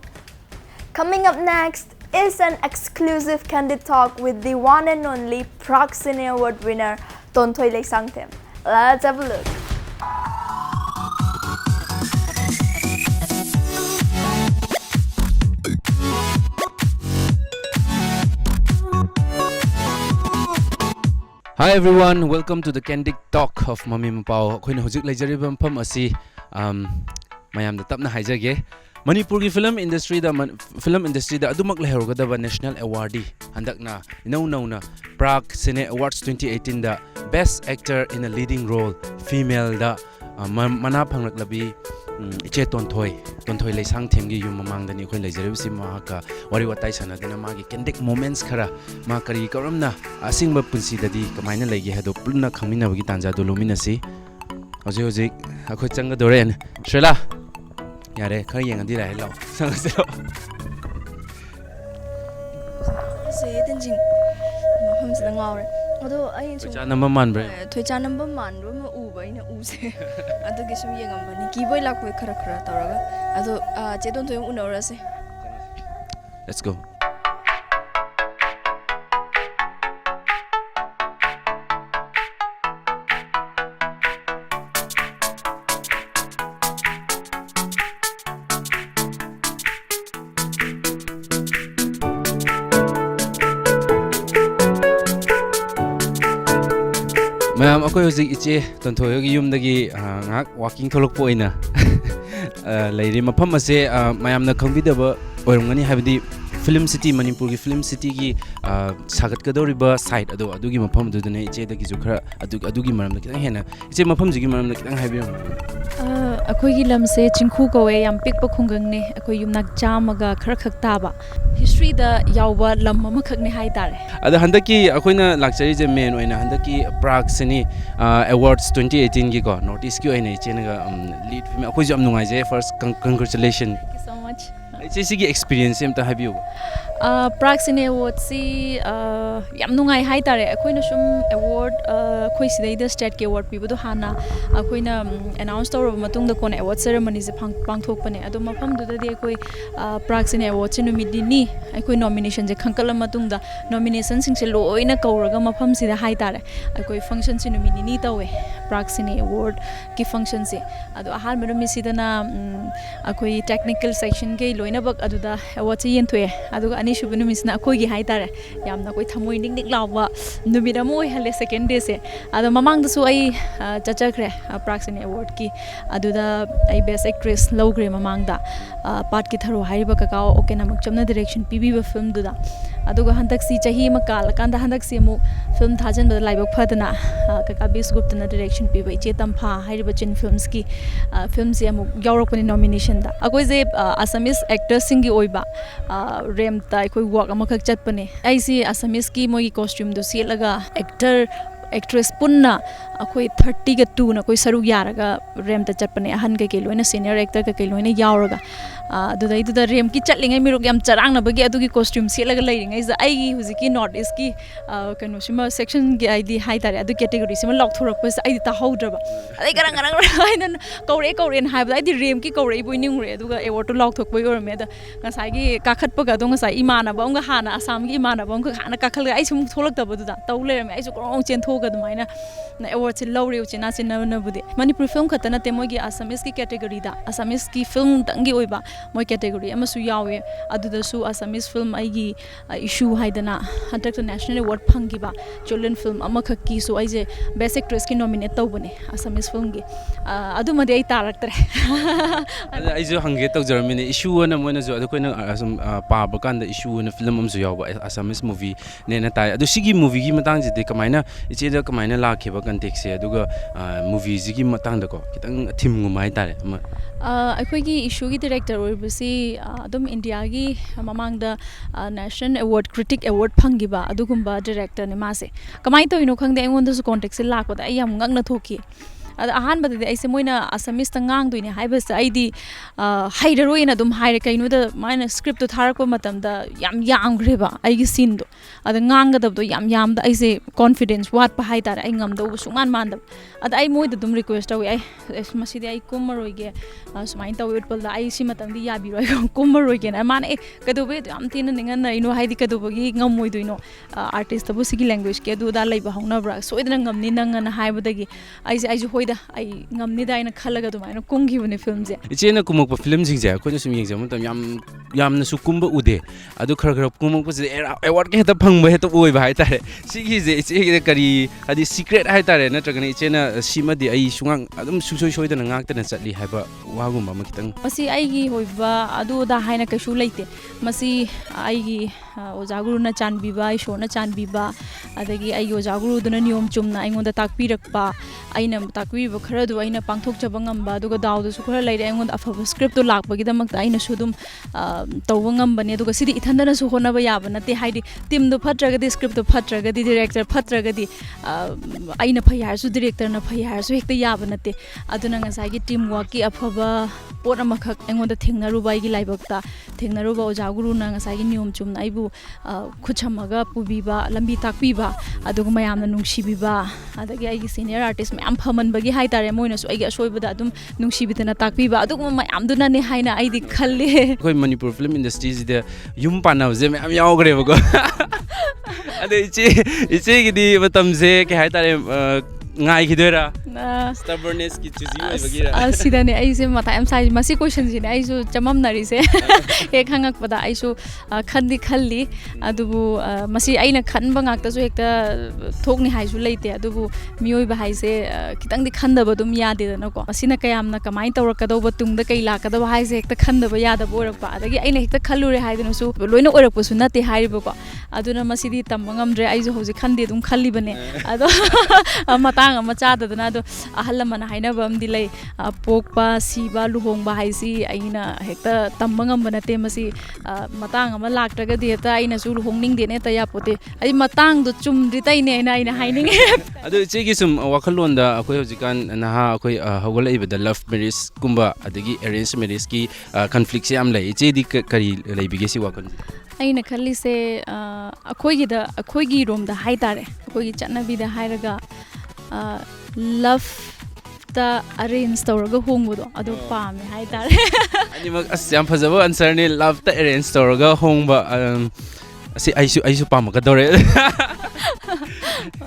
Coming up next is an exclusive candid talk with the one and only Proxine Award winner Tontoy Leisangtem. Let's have a look. Hi everyone, welcome to the Candid Talk of Mami Mapao. Khoi na hojik leijariba pham asi mayam da tapna haijage Manipur ki film industry da adumak leherogada national awardee handakna na Prague Cine Awards 2018 da best actor in a leading role female da mana phanglaklabi iche tonthoi leisang themgi yum mamang dani khoi leijaribsi ma ka wari watai sanadina magi candid moments khara ma kari karamna asingba punsi dadi kamaina leige hado pulna khangmina bagi tanja do lumina si hoji akhoi changa doren Shrela yare khar yengadi rai lo sangaselo Se tenjing mafam sida ngawre ado ai chu cha number man bre thoicha number man ro ma u bai na u se ado gi sum yengam bani ki boy lakoi khara tawraga ado chedon thoy unawra se let's go Mayam ako hojik iche tonthoi gi yum dagi ngak walking tholok poina leiri mafam ase mayam na khangbidaba oirungani habidi film city Manipur gi film city gi sagat kadoriba site adugi mafam dudune iche dagi ju khara adugi maram kitang hena iche mafam jigi maram kitang habiyo अखोई की lump से चिंखू कवे याम pick खुंगंग ने अखोई युमनाक जामगा खर खक ताबा history दा यावबा lump अम खकने हाय तारे अदा हंदकी अखोइना लाक्चरी जे मेन ओइना हंदकी प्राग सिनी अवार्ड्स 2018 की को नोटिस की ओइना चेनगा लीड फिल्म अखोइ जम नुंगाइ जे first congratulation thank you so much इचे सिगी एक्सपीरियंस एम ता हाबियो प्राग सिनी अवार्ड सी याम नुंगाइ हाय तारे अखोइना सुम अवार्ड अखोइ सिदै द स्टेट के अवार्ड पिबदो हाना अखोइना अनाउंस तौरब मतुंग द कोन अवार्ड सेरेमनी जे पांगथोकपने अदो मफम दुददि अखोइ प्राग सिनी अवार्ड से नुमिदिनी अखोइ नॉमिनेशन जे खंकल मतुंग द नॉमिनेशन सिंग से लोइना कौरगा मफम सिदा हाय तारे अखोइ फंक्शन से नुमिदिनी तवे प्राग सिनी अवार्ड की फंक्शन से अदो आहार मरम मिसिदना अखोइ टेक्निकल सेक्शन के लोइना बक अदुदा अवार्ड से येनथोए अदुगा अनि सुबु नुमिसना अखोइ गी हाय तारे यामना कोइ थमोइ निक निक लावा नुमिदा मोय हले सेकेंड डे से अदो ममांग दसु आई चचखरे प्राग सिनी अवार्ड की अदुदा आई बेस्ट एक्ट्रेस लौग्रे ममांग दा पाट की थरो हाइबा ककाओ ओके नमक चमना डायरेक्शन पीबीबा फिल्म दुदा अदुगा हंतक सी चही म काल कांदा हंतक सी मु फिल्म थाजन बद लाइबक फदना कका बीस गुप्तना डायरेक्शन पीबा इचे तंफा हाइबा चिन फिल्म्स की फिल्म से मु यावरकपनि नॉमिनेशन दा अकोइ जे असमीज एक्टर्स सिंगी ओइबा रेम ता अकोइ वर्क अमखक चतपने आइसी असमीज की मोगी कॉस्ट्यूम दो सेलगा एक्टर एक्ट्रेस पुन्ना अखोई 30 का 2 ना कोई सरू यारगा रेम त चटपने अहन के लोइना सीनियर एक्टर के लोइना यावरगा दुदा रेम की चटलिंगै मिरोग याम चरांग नबगी अदुगी कॉस्ट्यूम सेलगा लैरिंगै ज आइगी हुजिकी नॉर्थ ईस्ट की कनो सिमा सेक्शन की आईडी हाई तारे अदु कैटेगरी सिमा लॉकथोरकपस आईदी ताहौद्रबा अदै गरंग हाइनन कौरेन हाइबदा आईदी रेम की कौरे बोइनिंगरे अदुगा एवॉर्ड तो लॉकथोकबोय ओरमे अदा ngसाइगी काखतपगा दो ngसाइ इमानाबा हाना आसाम की इमानाबा हाना काखलगा आइ सुम थोलक्तबदुदा तौ लेरमे आइसु करong चेनथोग ꯊꯣꯛꯑꯒ ꯑꯗꯨꯃꯥꯏꯅ ꯑꯦꯋꯥꯔꯗꯁꯦ ꯂꯧꯔꯦ ꯎꯆꯤꯟ ꯅꯥꯆꯤꯟꯅꯕꯨꯗꯤ ꯃꯅꯤꯄꯨꯔ ꯐꯤꯂꯝ ꯈꯛꯇ ꯅꯠꯇꯦ ꯃꯣꯏꯒꯤ ꯑꯁꯥꯃꯤꯁꯀꯤ ꯀꯦꯇꯦꯒꯣꯔꯤꯗ ꯑꯁꯥꯃꯤꯁꯀꯤ ꯐꯤꯂꯝꯗꯪꯒꯤ ꯑꯣꯏꯕ ꯃꯣꯏ ꯀꯦꯇꯦꯒꯣꯔꯤ ꯑꯃꯁꯨ ꯌꯥꯎꯋꯦ ꯑꯗꯨꯗꯁꯨ ꯑꯁꯥꯃꯤꯁ ꯐꯤꯂꯝ ꯑꯩꯒꯤ ꯏꯁꯨ ꯍꯥꯏꯗꯅ ꯍꯟꯗꯛꯇ ꯅꯦꯁꯅꯦꯜ ꯑꯦꯋꯥꯔꯗ ꯐꯪꯈꯤꯕ ꯆꯤꯜꯗ꯭ꯔꯦꯟ ꯐꯤꯂꯝ ꯑꯃꯈꯛꯀꯤꯁꯨ ꯑꯩꯁꯦ ꯕꯦꯁ ꯑꯦꯛꯇ꯭ꯔꯦꯁꯀꯤ ꯅꯣꯃꯤꯅꯦꯠ ꯇꯧꯕꯅꯦ ꯑꯁꯥꯃꯤꯁ ꯐꯤꯂꯝꯒꯤ ꯑꯗꯨꯃꯗꯤ ꯑꯩ ꯇꯥꯔꯛꯇ꯭ꯔꯦ ꯑꯗ ꯑꯩꯁꯨ ꯍꯪꯒꯦ ꯇꯧꯖꯔꯝꯃꯤꯅꯦ ꯏꯁꯨ ꯑꯅ ꯃꯣꯏꯅꯁꯨ ꯑꯩꯈꯣꯏꯅ ꯁꯨꯝ ꯄꯥꯕ ꯀꯥꯟꯗ ꯏꯁꯨ ꯑꯅ ꯐꯤꯂꯝ ꯑꯃꯁꯨ ꯌꯥꯎꯕ ꯑꯁꯥꯃꯤꯁ ꯃꯨꯚꯤꯅꯦꯅ ꯇꯥꯏ ꯑꯗꯣ ꯁꯤꯒꯤ ꯃꯨꯚꯤꯒꯤ ꯃꯇꯥꯡꯁꯤꯗꯤ ꯀꯃꯥꯏꯅ ꯏꯆꯦꯗ ꯀꯃꯥꯏꯅ ꯂꯥꯛꯈꯤꯕ ꯀꯟꯇꯦꯛꯁꯦ ꯑꯗꯨꯒ ꯃꯨꯚꯤꯁꯤꯒꯤ ꯃꯇꯥꯡꯗꯀꯣ ꯈꯤꯇꯪ ꯊꯤꯝꯒꯨꯝꯕ ꯍꯥꯏꯇꯥꯔꯦ ꯑꯃ ꯑꯩꯈꯣꯏꯒꯤ ꯏꯁꯨꯒꯤ ꯗꯤꯔꯦꯛꯇꯔ ꯑꯣꯏꯕꯁꯤ ꯑꯗꯨꯝ ꯏꯟꯗꯤꯌꯥꯒꯤ ꯃꯃꯥꯡꯗ ꯅꯦꯁꯅꯦꯜ ꯑꯦꯋꯥꯔꯗ ꯀ꯭ꯔꯤꯇꯤꯛ ꯑꯦꯋꯥꯔꯗ ꯐꯪꯈꯤꯕ ꯑꯗꯨꯒꯨꯝꯕ ꯗꯤꯔꯦꯛꯇꯔꯅꯦ ꯃꯥꯁꯦ ꯀꯃꯥꯏꯅ ꯇꯧꯔꯤꯅꯣ ꯈꯪꯗꯦ ꯑꯩꯉꯣꯟꯗꯁꯨ ꯀꯣꯟꯇꯦꯛꯁꯦ ꯂꯥꯛꯄꯗ ꯑꯩ ꯌꯥꯝ ꯉꯛꯅ ꯊꯣꯛꯈꯤ ꯑꯗ ꯑꯍꯥꯟꯕꯗꯗꯤ ꯑꯩꯁꯦ ꯃꯣꯏꯅ ꯑꯁꯥꯃꯤꯁꯇ ꯉꯥꯡꯗꯣꯏꯅꯦ ꯍꯥꯏꯕꯁꯦ ꯑꯩꯗꯤ ꯍꯩꯔꯔꯣꯏꯅ ꯑꯗꯨꯝ ꯍꯥꯏꯔꯦ ꯀꯩꯅꯣꯗ ꯃꯥꯅ ꯁ꯭ꯀ꯭ꯔꯤꯞꯇꯣ ꯊꯥꯔꯛꯄ ꯃꯇꯝꯗ ꯌꯥꯝ ꯌꯥꯝꯈ꯭ꯔꯦꯕ ꯑꯩꯒꯤ ꯁꯤꯟꯗꯣ ꯑꯗ ꯉꯥꯡꯒꯗꯕꯗꯣ ꯌꯥꯝꯗ ꯑꯩꯁꯦ ꯀꯣꯟꯐꯤꯗꯦꯟꯁ ꯋꯥꯠꯄ ꯍꯥꯏꯇꯥꯔꯦ ꯑꯩ ꯉꯝꯗꯧꯕ ꯁꯨꯡꯃꯥꯟ ꯃꯥꯟꯗꯕ ꯑꯗ ꯑꯩ ꯃꯣꯏꯗ ꯑꯗꯨꯝ ꯔꯤꯀ꯭ꯋꯦꯁ ꯇꯧꯋꯤ ꯃꯁꯤꯗꯤ ꯑꯩ ꯀꯨꯝꯃꯔꯣꯏꯒꯦ ꯁꯨꯃꯥꯏꯅ ꯇꯧꯋꯤ ꯎꯠꯄꯜꯗ ꯑꯩ ꯁꯤ ꯃꯇꯝꯗꯤ ꯌꯥꯕꯤꯔꯣꯏ ꯀꯨꯝꯃꯔꯣꯏꯒꯦꯅ ꯃꯥꯅ ꯀꯩꯗꯧꯕꯩ ꯌꯥꯝ ꯊꯤꯅ ꯅꯤꯡꯍꯟꯅꯔꯤꯅꯣ ꯍꯥꯏꯗꯤ ꯀꯩꯗꯧꯕꯒꯤ ꯉꯝꯃꯣꯏꯗꯣꯏꯅꯣ ꯑꯥꯔꯇꯤꯁꯇꯕꯨ ꯁꯤꯒꯤ ꯂꯦꯡꯒ꯭ꯋꯦꯖꯀꯤ ꯑꯗꯨꯗ ꯂꯩꯕ ꯍꯧꯅꯕ꯭ꯔꯥ ꯁꯣꯏꯗꯅ ꯉꯝꯅꯤ ꯅꯪꯉꯅ ꯍꯥꯏꯕꯗꯒꯤ ꯑꯩꯁꯨ ꯍꯣꯏꯗ ꯑꯩ ꯉꯝꯅꯤꯗ ꯑꯩꯅ ꯈꯜꯂꯒ ꯑꯗꯨꯃꯥꯏꯅ ꯀꯨꯝꯈꯤꯕꯅꯦ ꯐꯤꯂꯝꯁꯦ ꯏꯆꯦꯅ ꯀꯨꯝꯃꯛꯄ ꯐꯤꯂꯝꯁꯤꯡꯁꯦ ꯑꯩꯈꯣꯏꯅ ꯁꯨꯝ ꯌꯦꯡꯖꯕ ꯃꯇꯝ ꯌꯥꯝꯅꯁꯨ ꯀꯨꯝꯕ ꯎꯗꯦ ꯑꯗꯨ ꯈꯔ ꯀꯨꯝꯃꯛꯄꯁꯤꯗ ꯑꯦꯋꯥꯔꯗꯀ ꯍꯦꯛꯇ ꯐꯪꯕ ꯍꯦꯛꯇ ꯑꯣꯏꯕ ꯍꯥꯏꯇꯥꯔꯦ ꯁꯤꯒꯤꯁꯦ ꯏꯆꯦꯒꯤꯗ ꯀꯔꯤ ꯍꯥꯏꯗꯤ ꯁꯤꯀ꯭ꯔꯦꯠ ꯍꯥꯏꯇꯥꯔꯦ ꯅꯠꯇ꯭ꯔꯒꯅ ꯏꯆꯦꯅ ꯁꯤꯃꯗꯤ ꯑꯩ ꯑꯗꯨꯝ ꯁꯨꯡꯁꯣꯏ ꯁꯣꯏꯗꯅ ꯉꯥꯛꯇꯅ ꯆꯠꯂꯤ ꯍꯥꯏꯕ ꯋꯥꯒꯨꯝꯕ ꯑꯃ ꯈꯤꯇꯪ ꯃꯁꯤ ꯑꯩꯒꯤ ꯑꯣꯏꯕ ꯑꯗꯨ ꯑꯗꯥ ꯍꯥꯏꯅ ꯀꯩꯁꯨ ꯂꯩꯇꯦ ꯃꯁꯤ ꯑꯩꯒꯤ ꯑꯣꯖꯥ ꯒꯨꯔꯨꯅ ꯆꯥꯟꯕꯤꯕ ꯏꯁꯣꯔꯅ ꯆꯥꯟꯕꯤꯕ ꯑꯗꯒꯤ ꯑꯩꯒꯤ ꯑꯣꯖꯥ ꯒꯨꯔꯨꯗꯨꯅ ꯅꯤꯌꯣꯝ ꯆꯨꯝꯅ ꯑꯩꯉꯣꯟꯗ ꯇꯥꯛꯄꯤꯔꯛꯄ ꯑꯩꯅ ꯇꯥꯛꯄꯤꯔꯤꯕ ꯈꯔꯗꯨ ꯑꯩꯅ ꯄꯥꯡꯊꯣꯛꯆꯕ ꯉꯝꯕ ꯑꯗꯨꯒ ꯗꯥꯎꯗꯁꯨ ꯈꯔ ꯂꯩꯔꯦ ꯑꯩꯉꯣꯟꯗ ꯑꯐꯕ ꯁ꯭ꯀ꯭ꯔꯤꯞꯇꯣ ꯂꯥꯛꯄꯒꯤꯗꯃꯛꯇ ꯑꯩꯅꯁꯨ ꯑꯗꯨꯝ ꯇꯧꯕ ꯉꯝꯕꯅꯦ ꯑꯗꯨꯒ ꯁꯤꯗꯤ ꯏꯊꯟꯗꯅꯁꯨ ꯍꯣꯠꯅꯕ ꯌꯥꯕ ꯅꯠꯇꯦ ꯍꯥꯏꯗꯤ ꯇꯤꯝꯗꯣ ꯐꯠꯇ꯭ꯔꯒꯗꯤ ꯁ꯭ꯀ꯭ꯔꯤꯞꯇꯣ ꯐꯠꯇ꯭ꯔꯒꯗꯤ ꯗꯤꯔꯦꯛꯇꯔ ꯐꯠꯇ꯭ꯔꯒꯗꯤ ꯑꯩꯅ ꯐꯩ ꯍꯥꯏꯔꯁꯨ ꯗꯤꯔꯦꯛꯇꯔꯅ ꯐꯩ ꯍꯥꯏꯔꯁꯨ ꯍꯦꯛꯇ ꯌꯥꯕ ꯅꯠꯇꯦ ꯑꯗꯨꯅ ꯉꯁꯥꯏꯒꯤ ꯇꯤꯝ ꯋꯥꯔꯛꯀꯤ ꯑꯐꯕ ꯄꯣꯠ ꯑꯃꯈꯛ ꯑꯩꯉꯣꯟꯗ ꯊꯦꯡꯅꯔꯨꯕ ꯑꯩꯒꯤ ꯂꯥꯏꯕꯛꯇ ꯊꯦꯡꯅꯔꯨꯕ ꯑꯣꯖꯥ ꯒꯨꯔꯨꯅ ꯉꯁꯥꯏꯒꯤ ꯅꯤꯌꯣꯝ ꯆꯨꯝꯅ ꯑꯩꯕꯨ ꯈꯨꯠ ꯁꯝꯃꯒ ꯄꯨꯕꯤꯕ ꯂꯝꯕꯤ ꯇꯥꯛꯄꯤꯕ ꯑꯗꯨꯒ ꯃꯌꯥꯝꯅ ꯅꯨꯡꯁꯤꯕꯤꯕ ꯑꯗꯒꯤ ꯑꯩꯒꯤ ꯁꯤꯅꯤꯌꯔ ꯑꯥꯔꯇꯤꯁ ꯃꯌꯥꯝ ꯐꯃꯟꯕꯒꯤ ꯍꯥꯏꯇꯥꯔꯦ ꯃꯣꯏꯅꯁꯨ ꯑꯩꯒꯤ ꯑꯁꯣꯏꯕꯗ ꯑꯗꯨꯝ ꯅꯨꯡꯁꯤꯕꯤꯗꯅ ꯇꯥꯛꯄꯤꯕ ꯑꯗꯨꯒꯨꯝꯕ ꯃꯌꯥꯝꯗꯨꯅꯅꯦ ꯍꯥꯏꯅ ꯑꯩꯗꯤ ꯈꯜꯂꯤ ꯑꯩꯈꯣꯏ ꯃꯅꯤꯄꯨꯔ ꯐꯤꯂꯝ ꯏꯟꯗꯁꯇ꯭ꯔꯤꯁꯤꯗ ꯌꯨꯝ ꯄꯥꯟꯅꯕꯁꯦ ꯃꯌꯥꯝ ꯌꯥꯎꯈ꯭ꯔꯦꯕꯀꯣ ꯑꯗꯣ ꯏꯆꯦꯒꯤꯗꯤ ꯃꯇꯝꯁꯦ ꯀꯩ ꯍꯥꯏꯇꯥꯔꯦ ꯉꯥꯏꯈꯤꯗꯣꯏꯔꯥ ꯁ꯭ꯇꯕꯔꯅꯦꯁꯀꯤ ꯆꯨꯖꯤ ꯑꯣꯏꯕꯒꯤꯔꯥ ꯁꯤꯗꯅꯦ ꯑꯩꯁꯦ ꯃꯊꯥ ꯌꯥꯝ ꯁꯥꯏ ꯃꯁꯤ ꯀꯣꯏꯁꯟꯁꯤꯅꯦ ꯑꯩꯁꯨ ꯆꯃꯝꯅꯔꯤꯁꯦ ꯍꯦꯛ ꯍꯪꯉꯛꯄꯗ ꯑꯩꯁꯨ ꯈꯜꯂꯤ ꯑꯗꯨꯕꯨ ꯃꯁꯤ ꯑꯩꯅ ꯈꯟꯕ ꯉꯥꯛꯇꯁꯨ ꯍꯦꯛꯇ ꯊꯣꯛꯅꯤ ꯍꯥꯏꯁꯨ ꯂꯩꯇꯦ ꯑꯗꯨꯕꯨ ꯃꯤꯑꯣꯏꯕ ꯍꯥꯏꯁꯦ ꯈꯤꯇꯪꯗꯤ ꯈꯟꯗꯕ ꯑꯗꯨꯝ ꯌꯥꯗꯦꯗꯅꯀꯣ ꯃꯁꯤꯅ ꯀꯌꯥꯝꯅ ꯀꯃꯥꯏꯅ ꯇꯧꯔꯛꯀꯗꯧꯕ ꯇꯨꯡꯗ ꯀꯩ ꯂꯥꯛꯀꯗꯧꯕ ꯍꯥꯏꯁꯦ ꯍꯦꯛꯇ ꯈꯟꯗꯕ ꯌꯥꯗꯕ ꯑꯣꯏꯔꯛꯄ ꯑꯗꯒꯤ ꯑꯩꯅ ꯍꯦꯛꯇ ꯈꯜꯂꯨꯔꯦ ꯍꯥꯏꯗꯅꯁꯨ ꯂꯣꯏꯅ ꯑꯣꯏꯔꯛꯄꯁꯨ ꯅꯠꯇꯦ ꯍꯥꯏꯔꯤꯕꯀꯣ ꯑꯗꯨꯅ ꯃꯁꯤꯗꯤ ꯇꯝꯕ ꯉꯝꯗ꯭ರೆ ꯑꯩꯁꯨ ꯍꯧꯖꯤꯛ ꯈꯟꯗꯦ ꯑꯗꯨꯝ ꯈꯜꯂꯤꯕꯅꯦ ꯑꯗꯣ ꯃꯇꯥꯡ ꯑꯃ ꯆꯥꯗꯗꯅ ꯑꯗꯣ ꯑꯍꯜ ꯂꯃꯟꯅ ꯍꯥꯏꯅꯕ ꯑꯃꯗꯤ ꯂꯩ ꯄꯣꯛꯄ ꯁꯤꯕ ꯂꯨꯍꯣꯡꯕ ꯍꯥꯏꯁꯤ ꯑꯩꯅ ꯍꯦꯛꯇ ꯇꯝꯕ ꯉꯝꯕ ꯅꯠꯇꯦ मसी मतंग अमा लाक्ट्रगदि हेक्ता अइनासु लुहोंगनिंगदेने हेक्ता यापोते अइ मतंगदो चुमद्रि तैने अइना हाइनिंगे अदु इचेगी सुम वखलोंदा अखोय हजिकान नहा अखोय हौगलइबदा लव मैरिज कुंबा अदगी अरेंज मैरिज की कन्फ्लिक्ट से याम लइ इचेदी करी लइबिगे सि वखन अइना खल्लिसे अखोयगी रोमदा हाइतारे अखोयगी चटनबिदा हाइरगा लव ता अरेंज तौरगा होंगबदो अदो पामे हाइतारे अनिमक अस याम फजबो आंसर ने लव ता अरेंज तौरगा होंगबा असि आइसु पामगदोरे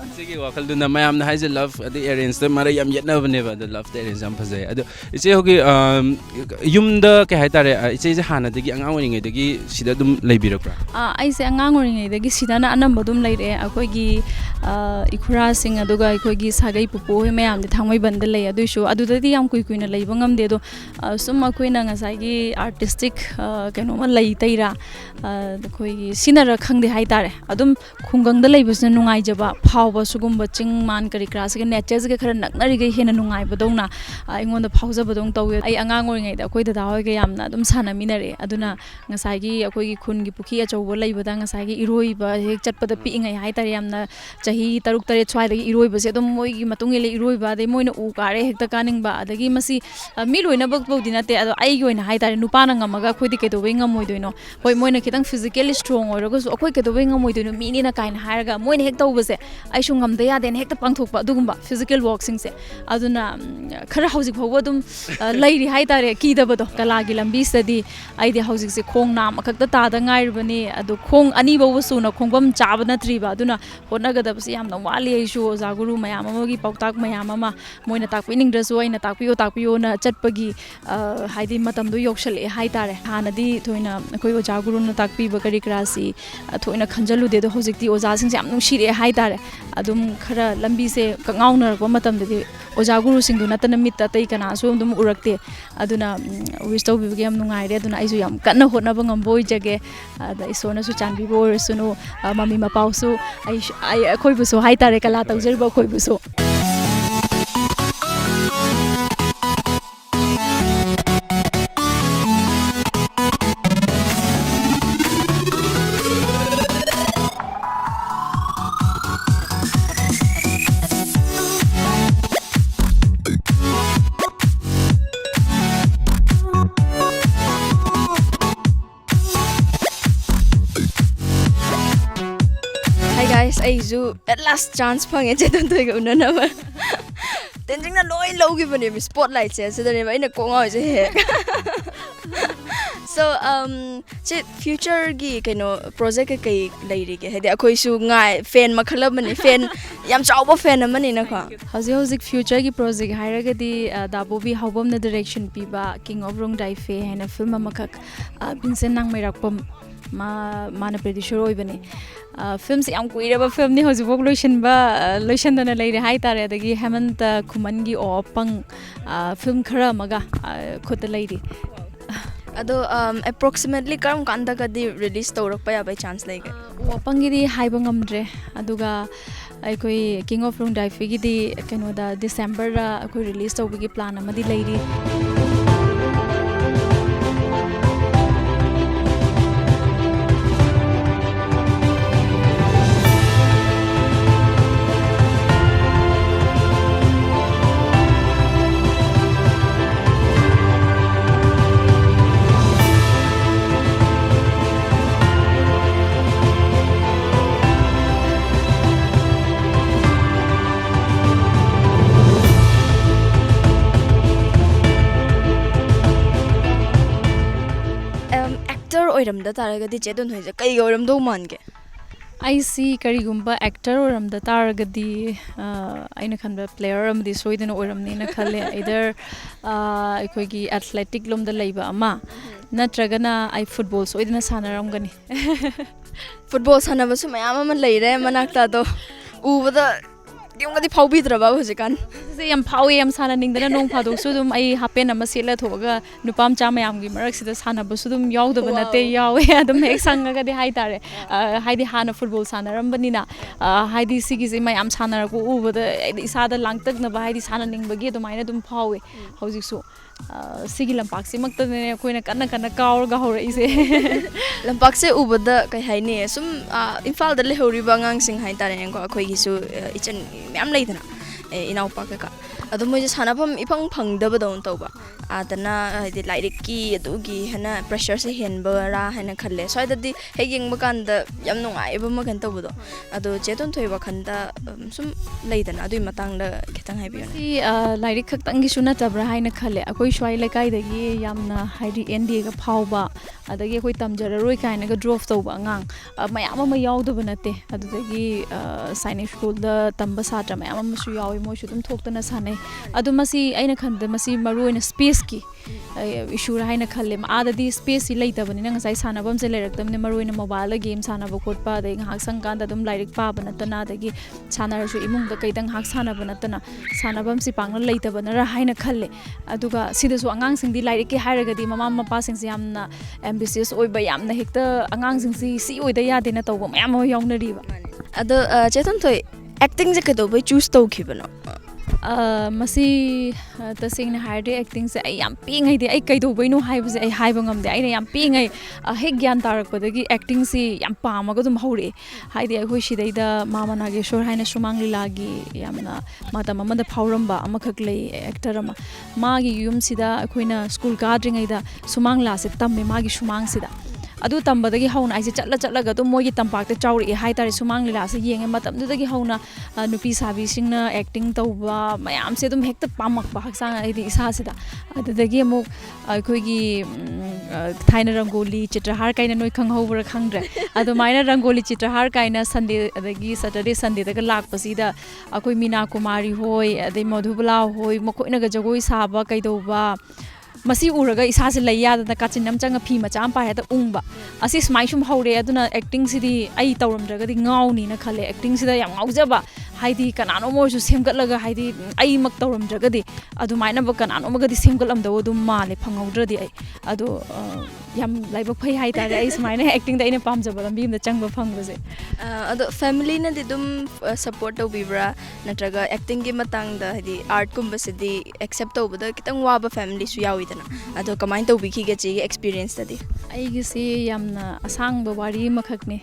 इचेगी वखलदुना मयामना हाइजे लव अदि अरेंज ता मारा याम यतनबनेबा द लव ता अरेंज याम फजय अदो इचे होगी युमदा के हाइतारे इचे जे हानादगी अंगांग ओरिङैदगी सिदा दुम लैबिरक्रा आइसे अंगांग ओरिङैदगी सिदाना अनम्ब दुम लैरे अखोयगी इखुरा सिंग अदुगा अखोयगी सागै पुपो हे मयामदि थांमै बन्द लै अदुसु अदुददि याम कुइकुइना lab ngamde do sum akoina ngasai artistic kainoma lai taira akoigi sinara khangde haitare adum khungangda leibusna nungai jaba phawba sugumba chingman kari kras ge nature ge khara naknari ge hena nungai badongna aingonda phawja badong tawe ai angang oringai da akoi dada hoy ge yamna adum sanaminare aduna ngasai gi akoi gi khun gi pukhi achauba leibada ngasai gi iroiba hek chatpada pi ingai haitare yamna chahi 6-3 swai da iroiba se adum moi gi matung ele iroiba de moina u kare hekta kaningba adagi masi mi loina bak bodi nate ado ai gi oina haitare nupana ngamaga khoi ke dobe ngamoidoino hoi moina khitang physically strong oiraga su akoi ke dobe ngamoidoino mi ni na kaina hairaga moina hek tawbase ai su ngamda yade ne hekta pangthokpa dugumba physical walking se aduna khara hojik phawba dum lairi haitare ki dabado kala gi lambi sadi ai de hojik se khong nam akakta ta da ngairibani adu khong ani bawu su na khongbam chaba na triba aduna honaga da ꯈꯪꯖꯕꯁꯤ ꯌꯥꯝꯅ ꯋꯥꯠꯂꯤ ꯑꯩꯁꯨ ꯑꯣꯖꯥ ꯒꯨꯔꯨ ꯃꯌꯥꯝ ꯑꯃꯒꯤ ꯄꯥꯎꯇꯥꯛ ꯃꯌꯥꯝ ꯑꯃ ꯃꯣꯏꯅ ꯇꯥꯛꯄꯤꯅꯤꯡꯗ꯭ꯔꯁꯨ ꯑꯩꯅ ꯇꯥꯛꯄꯤꯌꯣꯅ ꯆꯠꯄꯒꯤ ꯍꯥꯏꯗꯤ ꯃꯇꯝꯗꯣ ꯌꯧꯁꯜꯂꯛꯑꯦ ꯍꯥꯏꯇꯥꯔꯦ ꯍꯥꯟꯅꯗꯤ ꯊꯣꯏꯅ ꯑꯩꯈꯣꯏ ꯑꯣꯖꯥ ꯒꯨꯔꯨꯅ ꯇꯥꯛꯄꯤꯕ ꯀꯔꯤ ꯀꯔꯥꯁꯤ ꯊꯣꯏꯅ ꯈꯟꯖꯜꯂꯨꯗꯦ ꯑꯗꯣ ꯍꯧꯖꯤꯛꯇꯤ ꯑꯣꯖꯥꯁꯤꯡꯁꯦ ꯌꯥꯝ ꯅꯨꯡꯁꯤꯔꯛꯑꯦ ꯍꯥꯏꯇꯥꯔꯦ ꯑꯗꯨꯝ ꯈꯔ ꯂꯝꯕꯤꯁꯦ ꯀꯛꯉꯥꯎꯅꯔꯛꯄ ꯃꯇꯝꯗꯗꯤ ꯑꯣꯖꯥ ꯒꯨꯔꯨꯁꯤꯡꯗꯨ ꯅꯠꯇꯅ ꯃꯤꯠꯇ ꯑꯇꯩ ꯀꯅꯥꯁꯨ ꯑꯗꯨꯝ ꯎꯔꯛꯇꯦ ꯑꯗꯨꯅ ꯋꯤꯁ ꯇꯧꯕꯤꯕꯒꯤ ꯌꯥꯝ ꯅꯨꯡꯉꯥꯏꯔꯦ ꯑꯗꯨꯅ ꯑꯩꯁꯨ ꯌꯥꯝ ꯀꯟꯅ ꯍꯣꯠꯅꯕ ꯉꯝꯕ ꯑꯣꯏꯖꯒꯦ ꯑꯗ ꯏꯁꯣꯔꯅꯁꯨ ꯆꯥꯟꯕꯤꯕ ꯑꯣꯏꯔꯁꯨꯅꯨ ꯃꯃꯤ ꯃꯄꯥꯎꯁꯨ ꯑꯩꯈꯣꯏꯕꯨꯁꯨ ꯍꯥꯏꯇꯥꯔꯦ ꯀꯂꯥ ꯇꯧꯖꯔꯤꯕ ꯑꯩꯈꯣꯏꯕꯨꯁꯨ guys, ꯑꯩꯁꯨ at last chance ꯐꯪꯉꯦ ꯆꯦꯇꯟꯇꯣꯏꯒ ꯎꯅꯅꯕ ꯇꯦꯟꯖꯤꯡꯅ ꯂꯣꯏ ꯂꯧꯈꯤꯕꯅꯦꯕ ꯁ꯭ꯄꯣꯠꯂꯥꯏꯠꯁꯦ ꯑꯁꯤꯗꯅꯦꯕ ꯑꯩꯅ ꯀꯣꯛ ꯉꯥꯎꯔꯤꯁꯦ ꯍꯦꯛ so ꯆꯦ ꯐ꯭ꯌꯨꯆꯔꯒꯤ ꯀꯩꯅꯣ ꯄ꯭ꯔꯣꯖꯦꯛ ꯀꯩ ꯂꯩꯔꯤꯒꯦ ꯍꯥꯏꯗꯤ ꯑꯩꯈꯣꯏꯁꯨ ꯉꯥꯏ ꯐꯦꯟ ꯃꯈꯜ ꯑꯃꯅꯤ ꯐꯦꯟ ꯌꯥꯝ ꯆꯥꯎꯕ ꯐꯦꯟ ꯑꯃꯅꯤꯅꯀꯣ ꯍꯧꯖꯤꯛ ꯐ꯭ꯌꯨꯆꯔꯒꯤ ꯄ꯭ꯔꯣꯖꯦꯛ ꯍꯥꯏꯔꯒꯗꯤ ꯗꯥꯕꯣꯕꯤ ꯍꯥꯎꯕꯝꯅ ꯗꯤꯔꯦꯛꯁꯟ ꯄꯤꯕ ꯀꯤꯡ ꯑꯣꯐ ꯔꯣꯡꯗꯥꯏꯐꯦ ꯍꯥꯏꯅ ꯐꯤꯜꯝ ꯑꯃꯈꯛ ꯚꯤꯟꯁꯦꯟ ꯅꯥꯡꯃꯩꯔꯥꯛꯄꯝ ꯃꯥꯅ ꯄ꯭ꯔꯣꯗ꯭ꯌꯨꯁꯔ ꯑꯣꯏꯕꯅꯤ ꯐꯤल्मꯁꯦ ꯌꯥꯝ ꯀꯨꯏꯔꯕ ꯐꯤल्मꯅꯤ ꯍꯧꯖꯤꯛꯐꯥꯎ ꯂꯣꯏꯁꯟꯗꯅ ꯂꯩꯔꯦ ꯍꯥꯏꯇꯥꯔꯦ ꯑꯗꯒꯤ ꯍꯦꯃꯟꯇ ꯈꯨꯃꯟꯒꯤ ꯑꯣꯄꯪ ꯐꯤल्म ꯈꯔ ꯑꯃꯒ ꯈꯨꯠꯇ ꯂꯩꯔꯤ ꯑꯗꯣ ꯑꯦꯄ꯭ꯔꯣꯛꯁꯤꯃꯦꯠꯂꯤ ꯀꯔꯝ ꯀꯥꯟꯗꯒꯗꯤ ꯔꯤꯂꯤꯁ ꯇꯧꯔꯛꯄ ꯌꯥꯕꯩ ꯆꯥꯟꯁ ꯂꯩꯒꯦ ꯑꯣꯄꯪꯒꯤꯗꯤ ꯍꯥꯏꯕ ꯉꯝꯗ꯭ರೆ ꯑꯗꯨꯒ ꯑꯩꯈꯣꯏ ꯀꯤꯡ ꯑꯣꯐ ꯔꯣꯡꯗꯥꯏꯐꯦꯒꯤꯗꯤ ꯀꯩꯅꯣꯗ ꯗꯤꯁꯦꯝꯕꯔꯗ ꯑꯩꯈꯣꯏ ꯔꯤꯂꯤꯁ ꯇꯧꯕꯒꯤ ꯄ꯭ꯂꯥꯟ ꯑꯃꯗꯤ ꯂꯩꯔꯤ ꯑꯣꯏꯔꯝꯗ ꯇꯥꯔꯒꯗꯤ ꯆꯦ ꯗꯣꯟꯍꯣꯏꯁꯦ ꯀꯩꯒ ꯑꯣꯏꯔꯝꯗꯧ ꯃꯥꯟꯒꯦ ꯑꯩꯁꯤ ꯀꯔꯤꯒꯨꯝꯕ ꯑꯦꯛꯇꯔ ꯑꯣꯏꯔꯝꯗ ꯇꯥꯔꯒꯗꯤ ꯑꯩꯅ ꯈꯟꯕ ꯄ꯭ꯂꯦꯌꯔ ꯑꯃꯗꯤ ꯁꯣꯏꯗꯅ ꯑꯣꯏꯔꯝꯅꯤꯅ ꯈꯜꯂꯦ ꯑꯩꯗꯔ ꯑꯩꯈꯣꯏꯒꯤ ꯑꯦꯊ꯭ꯂꯦꯇꯤꯛ ꯂꯣꯝꯗ ꯂꯩꯕ ꯑꯃ ꯅꯠꯇ꯭ꯔꯒꯅ ꯑꯩ ꯐꯨꯠꯕꯣꯜ ꯁꯣꯏꯗꯅ ꯁꯥꯟꯅꯔꯝꯒꯅꯤ ꯐꯨꯠꯕꯣꯜ ꯁꯥꯟꯅꯕꯁꯨ ꯃꯌꯥꯝ ꯑꯃ ꯂꯩꯔꯦ ꯃꯅꯥꯛꯇ ꯑꯗꯣ ꯎꯕꯗ ꯀꯩꯝꯒꯗꯤ ꯐꯥꯎꯕꯤꯗ꯭ꯔꯕ ꯍꯧꯖꯤꯛꯀꯥꯟ ꯌꯥꯝ ꯐꯥꯎꯋꯦ ꯌꯥꯝ ꯁꯥꯟꯅꯅꯤꯡꯗꯅ ꯅꯣꯡ ꯐꯥꯗꯣꯛꯁꯨ ꯑꯗꯨꯝ ꯑꯩ ꯍꯥꯄꯦꯟ ꯑꯃ ꯁꯦꯠꯂ ꯊꯣꯛꯑꯒ ꯅꯨꯄꯥ ꯃꯆꯥ ꯃꯌꯥꯝꯒꯤ ꯃꯔꯛꯁꯤꯗ ꯁꯥꯟꯅꯕꯁꯨ ꯑꯗꯨꯝ ꯌꯥꯎꯗꯕ ꯅꯠꯇꯦ ꯌꯥꯎꯋꯦ ꯑꯗꯨꯝ ꯍꯦꯛ ꯁꯪꯉꯒꯗꯤ ꯍꯥꯏꯇꯥꯔꯦ ꯍꯥꯏꯗꯤ ꯍꯥꯟꯅ ꯐꯨꯠꯕꯣꯜ ꯁꯥꯟꯅꯔꯝꯕꯅꯤꯅ ꯍꯥꯏꯗꯤ ꯁꯤꯒꯤꯁꯦ ꯃꯌꯥꯝ ꯁꯥꯟꯅꯔꯛꯄ ꯎꯕꯗ ꯍꯥꯏꯗꯤ ꯏꯁꯥꯗ ꯂꯥꯡꯇꯛꯅꯕ ꯍꯥꯏꯗꯤ ꯁꯥꯟꯅꯅꯤꯡꯕꯒꯤ ꯑꯗꯨꯃꯥꯏꯅ ꯑꯗꯨꯝ ꯐꯥꯎꯋꯦ ꯍꯧꯖꯤꯛꯁꯨ ꯁꯤꯒꯤ ꯂꯝꯄꯥꯛꯁꯤꯃꯛꯇꯅꯦ ꯑꯩꯈꯣꯏꯅ ꯀꯟꯅ ꯀꯥꯎꯔꯒ ꯍꯧꯔꯛꯏꯁꯦ ꯂꯝꯄꯥꯛꯁꯦ ꯎꯕꯗ ꯀꯩ ꯍꯥꯏꯅꯤ ꯁꯨꯝ ꯏꯝꯐꯥꯜꯗ ꯂꯩꯍꯧꯔꯤꯕ ꯑꯉꯥꯡꯁꯤꯡ ꯍꯥꯏꯇꯥꯔꯦꯅꯦꯀꯣ ꯑꯩꯈꯣꯏꯒꯤꯁꯨ ꯏꯆꯟ ꯃꯌꯥꯝ ꯂꯩꯗꯅ ꯏꯅꯥꯎꯄꯥ ꯀꯩꯀꯥ ꯑꯗꯣ ꯃꯣꯏꯁꯦ ꯁꯥꯟꯅꯐꯝ ꯏꯐꯪ ꯐꯪꯗꯕꯗꯧꯅ ꯇꯧꯕ ꯑꯗꯅ ꯍꯥꯏꯗꯤ ꯂꯥꯏꯔꯤꯛꯀꯤ ꯑꯗꯨꯒꯤ ꯍꯦꯟꯅ ꯄ꯭ꯔꯦꯁꯔꯁꯦ ꯍꯦꯟꯕꯔꯥ ꯍꯥꯏꯅ ꯈꯜꯂꯦ ꯁ꯭ꯋꯥꯏꯗꯗꯤ ꯍꯦꯛ ꯌꯦꯡꯕ ꯀꯥꯟꯗ ꯌꯥꯝ ꯅꯨꯡꯉꯥꯏꯕ ꯑꯃ ꯀꯩꯅꯣ ꯇꯧꯕꯗꯣ ꯑꯗꯣ ꯆꯦ ꯗꯣꯟꯊꯣꯏ ꯋꯥꯈꯜꯗ ꯁꯨꯝ ꯂꯩꯗꯅ ꯑꯗꯨꯒꯤ ꯃꯇꯥꯡꯗ ꯈꯤꯇꯪ ꯍꯥꯏꯕꯤꯌꯨꯅꯦ ꯁꯤ ꯂꯥꯏꯔꯤꯛ ꯈꯛꯇꯪꯒꯤꯁꯨ ꯅꯠꯇꯕ꯭ꯔꯥ ꯍꯥꯏꯅ ꯈꯜꯂꯦ ꯑꯩꯈꯣꯏ ꯁ꯭ꯋꯥꯏ ꯂꯩꯀꯥꯏꯗꯒꯤ ꯌꯥꯝꯅ ꯍꯥꯏꯗꯤ NDAꯒ ꯐꯥꯎꯕ ꯑꯗꯒꯤ ꯑꯩꯈꯣꯏ ꯇꯝꯖꯔꯔꯣꯏ ꯀꯥꯏꯅꯒ ꯗ꯭ꯔꯣꯞ ꯇꯧꯕ ꯑꯉꯥꯡ ꯃꯌꯥꯝ ꯑꯃ ꯌꯥꯎꯗꯕ ꯅꯠꯇꯦ ꯑꯗꯨꯗꯒꯤ ꯁꯥꯏꯅꯤꯛ ꯁ꯭ꯀꯨꯜꯗ ꯇꯝꯕ ꯁꯥꯇ꯭ꯔ ꯃꯌꯥꯝ ꯑꯃꯁꯨ ꯌꯥꯎꯋꯤ ꯃꯣꯏꯁꯨ ꯑꯗꯨꯝ ꯊꯣꯛꯇꯅ ꯁꯥꯟꯅꯩ ꯑꯗꯣ ꯃꯁꯤ ꯑꯩꯅ ꯈꯟꯕꯗ ꯃꯁꯤ ꯃꯔꯨꯑꯣꯏꯅ ꯁ꯭ꯄꯦꯁꯀꯤ ꯏꯁꯨꯔ ꯍꯥꯏꯅ ꯈꯜꯂꯦ ꯑꯥꯗꯗꯤ ꯁ꯭ꯄꯦꯁꯁꯤ ꯂꯩꯇꯕꯅꯤꯅ ꯉꯁꯥꯏ ꯁꯥꯟꯅꯐꯝꯁꯦ ꯂꯩꯔꯛꯇꯕꯅꯤꯅ ꯃꯔꯨꯑꯣꯏꯅ ꯃꯣꯕꯥꯏꯜꯗ ꯒꯦꯝ ꯁꯥꯟꯅꯕ ꯈꯣꯠꯄ ꯑꯗꯩ ꯉꯥꯏꯍꯥꯛ ꯁꯪꯀꯥꯟꯗ ꯑꯗꯨꯝ ꯂꯥꯏꯔꯤꯛ ꯄꯥꯕ ꯅꯠꯇꯅ ꯑꯗꯒꯤ ꯁꯥꯟꯅꯔꯁꯨ ꯏꯃꯨꯡꯗ ꯀꯩꯗ ꯉꯥꯏꯍꯥꯛ ꯁꯥꯟꯅꯕ ꯅꯠꯇꯅ ꯁꯥꯟꯅꯐꯝꯁꯤ ꯄꯥꯛꯅ ꯂꯩꯇꯕꯅꯔ ꯍꯥꯏꯅ ꯈꯜꯂꯦ ꯑꯗꯨꯒ ꯁꯤꯗꯁꯨ ꯑꯉꯥꯡꯁꯤꯡꯗꯤ ꯂꯥꯏꯔꯤꯛꯀꯤ ꯍꯥꯏꯔꯒꯗꯤ ꯃꯃꯥ ꯃꯄꯥꯁꯤꯡꯁꯦ ꯌꯥꯝꯅ ꯑꯦꯝꯕꯤꯁꯤꯌꯁ ꯑꯣꯏꯕ ꯌꯥꯝꯅ ꯍꯦꯛꯇ ꯑꯉꯥꯡꯁꯤꯡꯁꯤ ꯁꯤ ꯑꯣꯏꯗ ꯌꯥꯗꯦꯅ ꯇꯧꯕ ꯃꯌꯥꯝ ꯑꯃ ꯌꯥꯎꯅꯔꯤꯕ ꯑꯗꯣ ꯆꯦ ꯗꯣꯟꯊꯣꯏ ꯑꯦꯛꯇꯤꯡꯁꯦ ꯀꯩꯗꯧꯕꯩ ꯆꯨꯁ ꯇꯧꯈꯤꯕꯅꯣ ꯃꯁꯤ ꯇꯁꯦꯡꯅ ꯍꯥꯏꯔꯗꯤ ꯑꯦꯛꯇꯤꯡꯁꯦ ꯑꯩ ꯌꯥꯝ ꯄꯤꯛꯉꯩꯗꯤ ꯑꯩ ꯀꯩꯗꯧꯕꯩꯅꯣ ꯍꯥꯏꯕꯁꯦ ꯑꯩ ꯍꯥꯏꯕ ꯉꯝꯗꯦ ꯑꯩꯅ ꯌꯥꯝ ꯄꯤꯛꯉꯩ ꯍꯦꯛ ꯒ꯭ꯌꯥꯟ ꯇꯥꯔꯛꯄꯗꯒꯤ ꯑꯦꯛꯇꯤꯡꯁꯤ ꯌꯥꯝ ꯄꯥꯝꯃꯒ ꯑꯗꯨꯝ ꯍꯧꯔꯛꯑꯦ ꯍꯥꯏꯗꯤ ꯑꯩꯈꯣই ꯁꯤꯗꯩꯗ ꯃꯥꯃ ꯅꯥꯒꯦꯁꯣꯔ ꯍꯥꯏꯅ ꯁꯨꯃꯥꯡ ꯂꯤꯂꯥꯒꯤ ꯌꯥꯝꯅ ꯃꯇꯝ ꯑꯃꯗ ꯐꯥꯎꯔꯝꯕ ꯑꯃꯈꯛ ꯂꯩ ꯑꯦꯛꯇꯔ ꯑꯃ ꯃꯥꯒꯤ ꯌꯨꯝꯁꯤꯗ ꯑꯩꯈꯣꯏꯅ ꯁ꯭ꯀꯨꯜ ꯀꯥꯗ꯭ꯔꯤꯉꯩꯗ ꯁꯨꯃꯥꯡ ꯂꯤꯂꯥꯁꯦ ꯇꯝꯃꯦ ꯃꯥꯒꯤ ꯁꯨꯃꯥꯡꯁꯤꯗ ꯑꯗꯨ ꯇꯝꯕꯗꯒꯤ ꯍꯧꯅ ꯑꯩꯁꯦ ꯆꯠꯂꯒ ꯑꯗꯨꯝ ꯃꯣꯏꯒꯤ ꯇꯝꯄꯥꯛꯇ ꯆꯥꯎꯔꯛꯑꯦ ꯍꯥꯏꯇꯥꯔꯦ ꯁꯨꯃꯥꯡ ꯂꯤꯂꯥꯁꯦ ꯌꯦꯡꯉꯦ ꯃꯇꯝꯗꯨꯗꯒꯤ ꯍꯧꯅ ꯅꯨꯄꯤ ꯁꯥꯕꯤꯁꯤꯡꯅ ꯑꯦꯛꯇꯤꯡ ꯇꯧꯕ ꯃꯌꯥꯝꯁꯦ ꯑꯗꯨꯝ ꯍꯦꯛꯇ ꯄꯥꯝꯃꯛꯄ ꯍꯛꯆꯥꯡ ꯑꯩꯗꯤ ꯏꯁꯥꯁꯤꯗ ꯑꯗꯨꯗꯒꯤ ꯑꯃꯨꯛ ꯑꯩꯈꯣꯏꯒꯤ ꯊꯥꯏꯅ ꯔꯪꯒꯣꯂꯤ ꯆꯤꯇ꯭ꯔꯍꯥꯔ ꯀꯥꯏꯅ ꯅꯣꯏ ꯈꯪꯍꯧꯕ꯭ꯔꯥ ꯈꯪꯗ꯭ꯔꯦ ꯑꯗꯨꯃꯥꯏꯅ ꯔꯪꯒꯣꯂꯤ ꯆꯤꯇ꯭ꯔꯍꯥꯔ ꯀꯥꯏꯅ ꯁꯟꯗꯦ ꯑꯗꯒꯤ ꯁꯇꯔꯗꯦ ꯁꯟꯗꯦꯗꯒ ꯂꯥꯛꯄꯁꯤꯗ ꯑꯩꯈꯣꯏ ꯃꯤꯅꯥ ꯀꯨꯃꯥꯔꯤ ꯍꯣꯏ ꯑꯗꯩ ꯃꯙꯨꯕꯂꯥ ꯍꯣꯏ ꯃꯈꯣꯏꯅꯒ ꯖꯒꯣꯏ ꯁꯥꯕ ꯀꯩꯗꯧꯕ ꯃꯁꯤ ꯎꯔꯒ ꯏꯁꯥꯁꯦ ꯂꯩ ꯌꯥꯗꯅ ꯀꯥꯆꯤꯟ ꯑꯃ ꯆꯪꯉ ꯐꯤ ꯃꯆꯥ ꯑꯃ ꯄꯥꯏꯔꯒ ꯎꯪꯕ ꯑꯁꯤ ꯁꯨꯃꯥꯏꯅ ꯁꯨꯝ ꯍꯧꯔꯦ ꯑꯗꯨꯅ ꯑꯦꯛꯇꯤꯡꯁꯤꯗꯤ ꯑꯩ ꯇꯧꯔꯝꯗ꯭ꯔꯒꯗꯤ ꯉꯥꯎꯅꯤꯅ ꯈꯜꯂꯦ ꯑꯦꯛꯇꯤꯡꯁꯤꯗ ꯌꯥꯝ ꯉꯥꯎꯖꯕ ꯍꯥꯏꯗꯤ ꯀꯅꯥꯅꯣꯝ ꯑꯣꯏꯔꯁꯨ ꯁꯦꯝꯒꯠꯂꯒ ꯍꯥꯏꯗꯤ ꯑꯩꯃꯛ ꯇꯧꯔꯝꯗ꯭ꯔꯒꯗꯤ ꯑꯗꯨꯃꯥꯏꯅꯕ ꯀꯅꯥꯅꯣꯝꯃꯒꯗꯤ ꯁꯦꯝꯒꯠꯂꯝꯗꯧ ꯑꯗꯨꯝ ꯃꯥꯜꯂꯦ ꯐꯪꯍꯧꯗ꯭ꯔꯗꯤ ꯑꯩ ꯑꯗꯣ ꯌꯥꯝ ꯂꯥꯏꯕꯛ ꯐꯩ ꯍꯥꯏꯇꯥꯔꯦ ꯑꯩ ꯁꯨꯃꯥꯏꯅ ꯑꯦꯛꯇꯤꯡꯗ ꯑꯩꯅ ꯄꯥꯝꯖꯕ ꯂꯝꯕꯤ ꯑꯃꯗ ꯆꯪꯕ ꯐꯪꯕꯁꯦ ꯑꯗꯣ ꯐꯦꯃꯤꯂꯤꯅꯗꯤ ꯑꯗꯨꯝ ꯁꯞꯄꯣꯔꯠ ꯇꯧꯕꯤꯕ꯭ꯔꯥ ꯅꯠꯇ꯭ꯔꯒ ꯑꯦꯛꯇꯤꯡꯒꯤ ꯃꯇꯥꯡꯗ ꯍꯥꯏꯗꯤ ꯑꯥꯔꯠꯀꯨꯝꯕꯁꯤꯗꯤ ꯑꯦꯛꯁꯦꯞ ꯇꯧꯕꯗ ꯈꯤꯇꯪ ꯋꯥꯕ ꯐꯦꯃꯤꯂꯤꯁꯨ ꯌꯥꯎꯋꯤꯗꯅ ꯑꯗꯣ ꯀꯃꯥꯏꯅ ꯇꯧꯕꯤꯈꯤꯒꯦ ꯆꯦꯒꯤ ꯑꯦꯛꯁꯄꯤꯔꯤꯌꯦꯟꯁꯇꯗꯤ ꯑꯩꯒꯤꯁꯤ ꯌꯥꯝꯅ ꯑꯁꯥꯡꯕ ꯋꯥꯔꯤ ꯑꯃꯈꯛꯅꯦ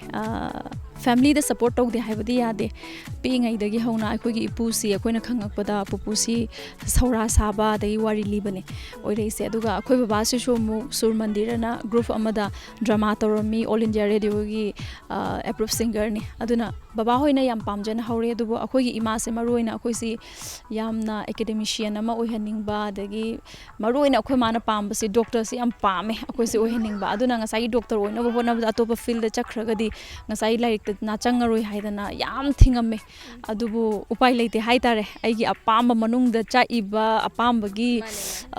ꯐꯦꯃꯤꯂꯤꯗ ꯁꯞꯄꯣꯔꯠ ꯇꯧꯗꯦ ꯍꯥꯏꯕꯗꯤ ꯌꯥꯗꯦ ꯄꯤꯛꯏꯉꯩꯗꯒꯤ ꯍꯧꯅ ꯑꯩꯈꯣꯏꯒꯤ ꯏꯄꯨꯁꯤ ꯑꯩꯈꯣꯏꯅ ꯈꯪꯉꯛꯄꯗ ꯄꯨꯄꯨꯁꯤ ꯁꯧꯔꯥ ꯁꯥꯕ ꯑꯗꯒꯤ ꯋꯥꯔꯤ ꯂꯤꯕꯅꯦ ꯑꯣꯏꯔꯛꯏꯁꯦ ꯑꯗꯨꯒ ꯑꯩꯈꯣꯏ ꯕꯕꯥꯁꯤꯁꯨ ꯑꯃꯨꯛ ꯁꯨꯔ ꯃꯟꯗꯤꯔꯅ ꯒ꯭ꯔꯨꯞ ꯑꯃꯗ ꯗ꯭ꯔꯃꯥ ꯇꯧꯔꯝꯃꯤ ꯑꯣꯜ ꯏꯟꯗꯤꯌꯥ ꯔꯦꯗꯤꯑꯣꯒꯤ ꯑꯦꯄ꯭ꯔꯨꯞ ꯁꯤꯡꯒꯔꯅꯤ ꯑꯗꯨꯅ ꯕꯕꯥ ꯍꯣꯏꯅ ꯌꯥꯝ ꯄꯥꯝꯖꯅ ꯍꯧꯔꯦ ꯑꯗꯨꯕꯨ ꯑꯩꯈꯣꯏꯒꯤ ꯏꯃꯥꯁꯦ ꯃꯔꯨꯑꯣꯏꯅ ꯑꯩꯈꯣꯏꯁꯤ ꯌꯥꯝꯅ ꯑꯦꯀꯥꯗꯦꯃꯤꯁꯤꯌꯟ ꯑꯃ ꯑꯣꯏꯍꯟꯅꯤꯡꯕ ꯑꯗꯒꯤ ꯃꯔꯨꯑꯣꯏꯅ ꯑꯩꯈꯣꯏ ꯃꯥꯅ ꯄꯥꯝꯕꯁꯤ ꯗꯣꯛꯇꯔꯁꯤ ꯌꯥꯝ ꯄꯥꯝꯃꯦ ꯑꯩꯈꯣꯏꯁꯦ ꯑꯣꯏꯍꯟꯅꯤꯡꯕ ꯑꯗꯨꯅ ꯉꯁꯥꯏꯒꯤ ꯗꯣꯛꯇꯔ ꯑꯣꯏꯅꯕ ꯍꯣꯠꯅꯕꯗ ꯑꯇꯣꯞꯄ ꯐꯤꯜꯗ ꯆꯠꯈ꯭ꯔꯒꯗꯤ ꯉꯁꯥꯏ ꯂꯥꯏꯔꯤꯛꯇ ꯆꯪꯉꯔꯣꯏ ꯍꯥꯏꯗꯅ ꯌꯥꯝ ꯊꯤꯡꯉꯝꯃꯦ ꯑꯗꯨꯕꯨ ꯎꯄꯥꯏ ꯂꯩꯇꯦ ꯍꯥꯏꯇꯥꯔꯦ ꯑꯩꯒꯤ ꯑꯄꯥꯝꯕ ꯃꯅꯨꯡꯗ ꯆꯥꯛꯏꯕ ꯑꯄꯥꯝꯕꯒꯤ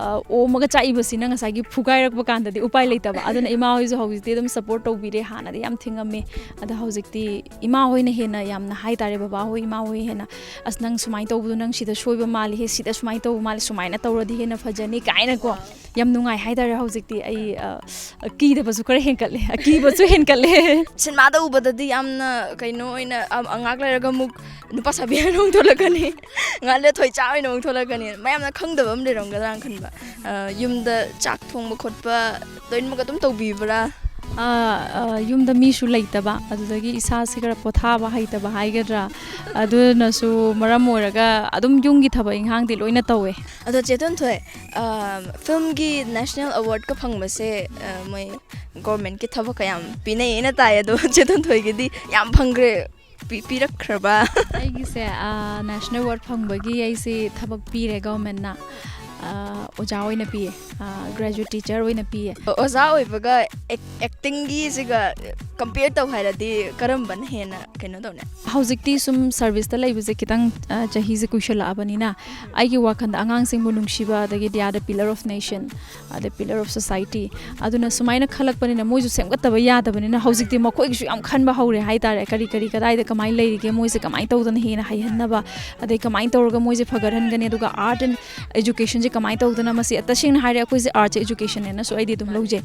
ꯑꯣꯝꯃꯒ ꯆꯥꯛꯏꯕꯁꯤꯅ ꯉꯁꯥꯏꯒꯤ ꯐꯨꯒꯥꯏꯔꯛꯄ ꯀꯥꯟꯗꯗꯤ ꯎꯄꯥꯏ ꯂꯩꯇꯕ ꯑꯗꯨꯅ ꯏꯃꯥ ꯍꯣꯏꯁꯨ ꯍꯧꯖꯤꯛꯇꯤ ꯑꯗꯨꯝ ꯁꯞꯄꯣꯔꯠ ꯇꯧꯕꯤꯔꯦ ꯍꯥꯟꯅꯗꯤ ꯌꯥꯝ ꯊꯤꯡꯉꯝꯃꯦ ꯑꯗꯣ ꯍꯧꯖꯤꯛꯇꯤ ꯏꯃꯥ ꯍꯣꯏꯅ ꯍꯦꯟꯅ ꯌꯥꯝꯅ ꯍꯥꯏꯇꯥꯔꯦ ꯕꯕꯥ ꯍꯣꯏ ꯏꯃꯥ ꯍꯣꯏ ꯍꯦꯟꯅ ꯑꯁ ꯅꯪ ꯁꯨꯃꯥꯏꯅ ꯇꯧꯕꯗꯣ ꯅꯪ ꯁꯤꯗ ꯁꯣꯏꯕ ꯃꯥꯜꯂꯤ ꯁꯤꯗ ꯁꯨꯃꯥꯏꯅ ꯇꯧꯕ ꯃꯥꯜꯂꯤ ꯁꯨꯃꯥꯏꯅ ꯇꯧꯔꯗꯤ ꯍꯦꯟꯅ ꯐꯖꯅꯤ ꯀꯥꯏꯅꯀꯣ ꯌꯥꯝ ꯅꯨꯡꯉꯥꯏ ꯍꯥꯏꯇꯥꯔꯦ ꯍꯧꯖꯤꯛꯇꯤ ꯑꯩ ꯀꯤꯗꯕꯁꯨ ꯈꯔ ꯍꯦꯟꯀꯠꯂꯦ ꯑꯀꯤꯕꯁꯨ ꯍꯦꯟꯀꯠꯂꯦ ꯁꯤꯅꯦꯃꯥꯗ ꯎꯕꯗꯗꯤ ꯌꯥꯝꯅ ꯀꯩꯅꯣ ꯑꯣꯏꯅ ꯉꯥꯛ ꯂꯩꯔꯒ ꯑꯃꯨꯛ ꯅꯨꯄꯥ ꯁꯥꯕꯤ ꯍꯥꯏꯅ ꯑꯃꯨꯛ ꯊꯣꯛꯂꯛꯀꯅꯤ ꯉꯥꯛꯂꯦ ꯊꯣꯏꯆꯥ ꯑꯣꯏꯅ ꯑꯃꯨꯛ ꯊꯣꯛꯂꯛꯀꯅꯤ ꯃꯌꯥꯝꯅ ꯈꯪꯗꯕ ꯑꯃ ꯂꯩꯔꯝꯒꯗ꯭ꯔꯥꯅ ꯈꯟꯕ ꯌꯨꯝꯗ ꯆꯥꯛ ꯊꯣꯡꯕ ꯈꯣꯠꯄ ꯂꯣꯏꯅꯃꯛ ꯑꯗꯨꯝ ꯇꯧꯕꯤꯕ꯭ꯔꯥ ꯌꯨꯝꯗ ꯃꯤꯁꯨ ꯂꯩꯇꯕ ꯑꯗꯨꯗꯒꯤ ꯏꯁꯥꯁꯦ ꯈꯔ ꯄꯣꯊꯥꯕ ꯍꯩꯇꯕ ꯍꯥꯏꯒꯗ꯭ꯔꯥ ꯑꯗꯨꯅꯁꯨ ꯃꯔꯝ ꯑꯣꯏꯔꯒ ꯑꯗꯨꯝ ꯌꯨꯝꯒꯤ ꯊꯕꯛ ꯏꯪꯈꯥꯡꯗꯤ ꯂꯣꯏꯅ ꯇꯧꯋꯦ ꯑꯗꯣ ꯆꯦꯇꯟꯊꯣꯏ ꯐꯤꯜꯝꯒꯤ ꯅꯦꯁꯅꯦꯜ ꯑꯦꯋꯥꯔꯗꯀ ꯐꯪꯕꯁꯦ ꯃꯣꯏ ꯒꯣꯔꯃꯦꯟꯠꯀꯤ ꯊꯕꯛ ꯀꯌꯥꯝ ꯄꯤꯅꯩꯌꯦꯅ ꯇꯥꯏ ꯑꯗꯣ ꯆꯦꯇꯟꯊꯣꯏꯒꯤꯗꯤ ꯌꯥꯝ ꯐꯪꯈ꯭ꯔꯦ ꯄꯤꯔꯛꯈ꯭ꯔꯕ ꯑꯩꯒꯤꯁꯦ ꯅꯦꯁꯅꯦꯜ ꯑꯦꯋꯥꯔꯗ ꯐꯪꯕꯒꯤ ꯑꯩꯁꯦ ꯊꯕꯛ ꯄꯤꯔꯦ ꯒꯚꯔꯟꯃꯦꯟꯠꯅ ꯑꯣꯖꯥ ꯑꯣꯏꯅ ꯄꯤꯌꯦ ꯒ꯭ꯔꯦꯖꯨꯋꯦꯠ ꯇꯤꯆꯔ ꯑꯣꯏꯅ ꯄꯤꯌꯦ ꯑꯣꯖꯥ ꯑꯣꯏꯕꯒ ꯑꯦꯛꯇꯤꯡꯒꯤꯁꯤꯒ ꯀꯝꯄꯤꯌꯔ ꯇꯧ ꯍꯥꯏꯔꯗꯤ ꯀꯔꯝꯕꯅ ꯍꯦꯟꯅ ꯀꯩꯅꯣ ꯇꯧꯅꯤ ꯍꯧꯖꯤꯛꯇꯤ ꯁꯨꯝ ꯁꯔꯚꯤꯁꯇ ꯂꯩꯕꯁꯦ ꯈꯤꯇꯪ ꯆꯍꯤꯁꯦ ꯀꯨꯏꯁꯜꯂꯛꯑꯕꯅꯤꯅ ꯑꯩꯒꯤ ꯋꯥꯈꯜꯗ ꯑꯉꯥꯡꯁꯤꯡꯕꯨ ꯅꯨꯡꯁꯤꯕ ꯑꯗꯒꯤ they are the pillar of nation ꯑꯗ ꯄꯤꯂꯔ ꯑꯣꯐ ꯁꯣꯁꯥꯏꯇꯤ ꯑꯗꯨꯅ ꯁꯨꯃꯥꯏꯅ ꯈꯜꯂꯛꯄꯅꯤꯅ ꯃꯣꯏꯁꯨ ꯁꯦꯝꯒꯠꯇꯕ ꯌꯥꯗꯕꯅꯤನ ꯍꯧꯖꯤꯛꯇꯤ ꯃꯈꯣꯏꯒꯤꯁꯨ ꯌꯥꯝ ꯈꯟꯕ ꯍꯧꯔꯦ ꯍꯥꯏꯇꯥꯔꯦ ꯀꯔꯤ ꯀꯗꯥꯏꯗ ꯀꯃꯥꯏꯅ ꯂꯩꯔꯤꯒꯦ ꯃꯣꯏꯁꯦ ꯀꯃꯥꯏꯅ ꯇꯧꯗꯅ ꯍꯦꯟꯅ ꯍꯩꯍꯟꯅꯕ ꯑꯗꯩ ꯀꯃꯥꯏꯅ ꯇꯧꯔꯒ ꯃꯣꯏꯁꯦ ꯐꯒꯠꯍꯟꯒꯅꯤ ꯑꯗꯨꯒ ꯑꯥꯔꯠ ꯑꯦꯟ एजुकेशन कमाई तौदना मसी तसेंगना हारे अखोइसे आर्ट एजुकेशन है सो अदि लौजे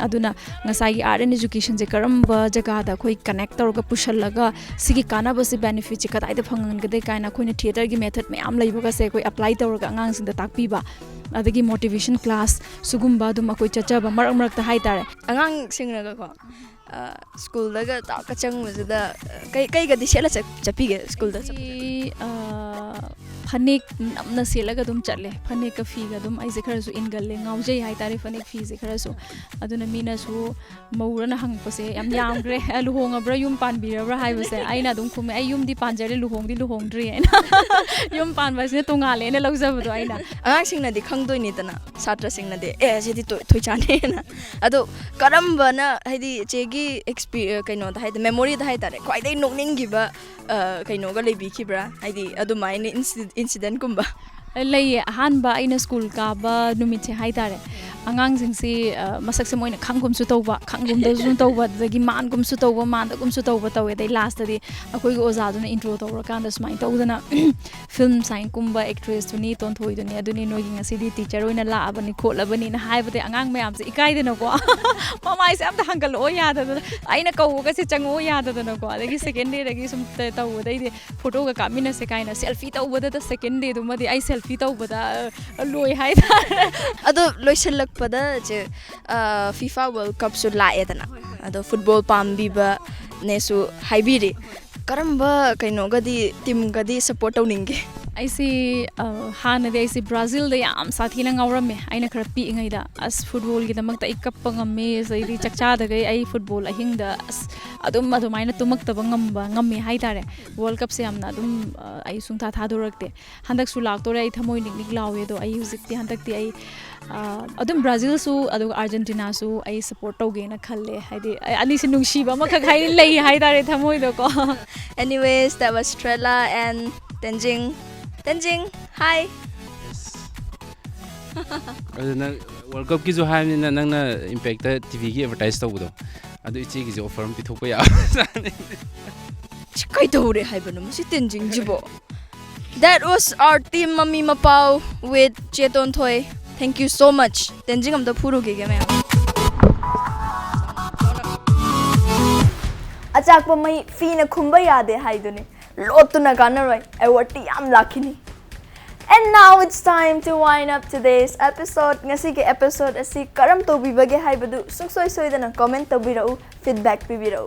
अदुना ngसाई आर्ट एंड एजुकेशन से करम जगह दा अखोइ कनेक्ट तौरगा पुशलगा सिगी कानाबसे बेनिफिट से कदाइदा फंगनगदे काइना अखोइना थिएटर की मेथड मैम लैबगा से अखोइ अप्लाई तौरगा अंगांग सिंदा ताकपीबा अदगी मोटिवेशन क्लास सुगुम्बा दुम अखोइ चचबा मरक मरक ता हाइतारे अंगांग सिंगनगा को स्कूल दगा ताका चंगमजदा कई गदि सेला चपीगे स्कूल दा फनेक नमना सेलगा दुम चले फनेक का फीगा दुम ऐसे खरसु इनगले ngauजे हाय तारे फनेक फी से खरसु अदुना मीनासु मौरना हंगपसे याम यामग्रे लुहोंगब्रा युम पानबिरब्रा हायबसे आइना दुम खुमे आई युम दि पानजरे लुहोंगदि लुहोंद्रि हैना युम पानबसने तोंगाले ने लौजबदो आइना अंगांग सिंगनादि खंगदोइनि तना छात्र सिंगनादि ए जेदि थोइचाने ना अदो करमबना हाइदि चेगी एक्सपीरियंस कइनो दा हाइदि मेमोरी दा हाय तारे ख्वाइदै नोकनिंगिबा कइनोगा लेबिखिब्रा हाइदि अदुमाइने इंसिडेंट कुंबा लैये अहानबा अइना स्कूल काबा नुमिथे हाइतारे अंगांगसिंगसी मसकसे मोइना खंगुमसु तौबा खंगुमदसु तौबा दगी मानगुमसु तौबा मानदगुमसु तौबा तौवे दै लास्ट दि अखोइगो ओजादुना इंट्रो तौरा कांदा सुमाइ तौदना फिल्म साइन कुंबा एक्ट्रेस तुनी तोनथोइदुनी अदुनी नोइगी ngasiदी टीचर ओइना लाअबनी खोलबनी ना हाइबदे अंगांग मयामसे इकाइदनको ममाइसे अमता हंगलो याददना अइना कौगसे चंगो याददनको अदगी सेकेंड डे दगी सुम तौबदैदे फोटो का कामिनसे काइना सेल्फी तौबदा द सेकेंड डे दुमदि आई सेल्फी तौबदा लोइ हाइतारे अदो लोइसलकपदा जे फीफा वर्ल्ड कप सु लाएदना अदो फुटबॉल पामबीबा नेसु हाइबिरि करम्बा कइनोगदि टीम गदि सपोर्ट तौनिंगे ꯑꯩꯁꯤ ꯍꯥꯟꯅꯗꯤ ꯑꯩꯁꯤ ꯕ꯭ꯔꯥꯖꯤꯜꯗ ꯌꯥꯝ ꯁꯥꯊꯤꯅ ꯉꯥꯎꯔꯝꯃꯦ ꯑꯩꯅ ꯈꯔ ꯄꯤꯛꯏꯉꯩꯗ ꯑꯁ ꯐꯨꯠꯕꯣꯜꯒꯤꯗꯃꯛꯇ ꯑꯩ ꯀꯞꯄ ꯉꯝꯃꯦ ꯑꯗꯩꯗꯤ ꯆꯥꯛꯆꯥꯗꯒꯩ ꯑꯩ ꯐꯨꯠꯕꯣꯜ ꯑꯍꯤꯡꯗ ꯑꯁ ꯑꯗꯨꯃꯥꯏꯅ ꯇꯨꯝꯃꯛꯇꯕ ꯉꯝꯃꯦ ꯍꯥꯏꯇꯥꯔꯦ ꯋꯥꯔꯜ ꯀꯞꯁꯦ ꯌꯥꯝꯅ ꯑꯗꯨꯝ ꯑꯩ ꯁꯨꯡꯊꯥ ꯊꯥꯗꯣꯔꯛꯇꯦ ꯍꯟꯗꯛꯁꯨ ꯂꯥꯛꯇꯣꯔꯦ ꯑꯩ ꯊꯃꯣꯏ ꯅꯤꯛ ꯂꯥꯎꯋꯦ ꯑꯗꯣ ꯑꯩ ꯍꯟꯗꯛꯇꯤ ꯑꯩ ꯑꯗꯨꯝ ꯕ꯭ꯔꯥꯖꯤꯜꯁꯨ ꯑꯗꯨꯒ ꯑꯥꯔꯖꯦꯟꯇꯤꯅꯥꯁꯨ ꯑꯩ ꯁꯞꯄꯣꯔꯠ ꯇꯧꯒꯦꯅ ꯈꯜꯂꯦ ꯍꯥꯏꯗꯤ ꯑꯅꯤꯁꯤ ꯅꯨꯡꯁꯤꯕ ꯑꯃꯈꯛ ꯂꯩ ꯍꯥꯏꯇꯥꯔꯦ ꯊꯃꯣꯏꯗꯀꯣ. Anyways, that was Trella and Tenjing. Tenjing, hi. ꯑꯗꯨ ꯅꯪ ꯋꯥꯔꯜ ꯀꯞꯀꯤꯁꯨ ꯍꯥꯏꯕꯅꯤꯅ ꯅꯪꯅ ꯏꯝꯄꯦꯛꯇ ꯇꯤꯚꯤꯒꯤ ꯑꯦꯗꯚꯔꯇꯥꯏꯁ ꯇꯧꯕꯗꯣ ꯑꯗꯨ ꯏꯆꯦꯒꯤꯁꯨ ꯑꯣꯐꯔ ꯑꯃ ꯄꯤꯊꯣꯛꯄ ꯌꯥꯕꯖꯥꯠꯅꯤ. ꯀꯩꯗꯧꯔꯦ ꯍꯥꯏꯕꯅꯣ ꯃꯁꯤ ꯇꯦꯟꯖꯤꯡꯖꯤꯕꯣ? That was our team Mami Mapao with Cheton Thoi. Thank you so much. Tenjing amta phuruge ge main. Achakpa mai fina khumba yade haidune. Lotuna ganaroi. Award ti yam lakhini. And now it's time to wind up today's episode. Ngasi ke episode asi karam tobibage haibadu sungsoi soidana comment tobirau, feedback pibirau.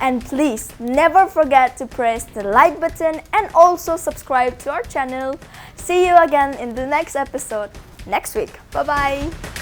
And please never forget to press the like button and also subscribe to our channel. See you again in the next episode next week. Bye bye.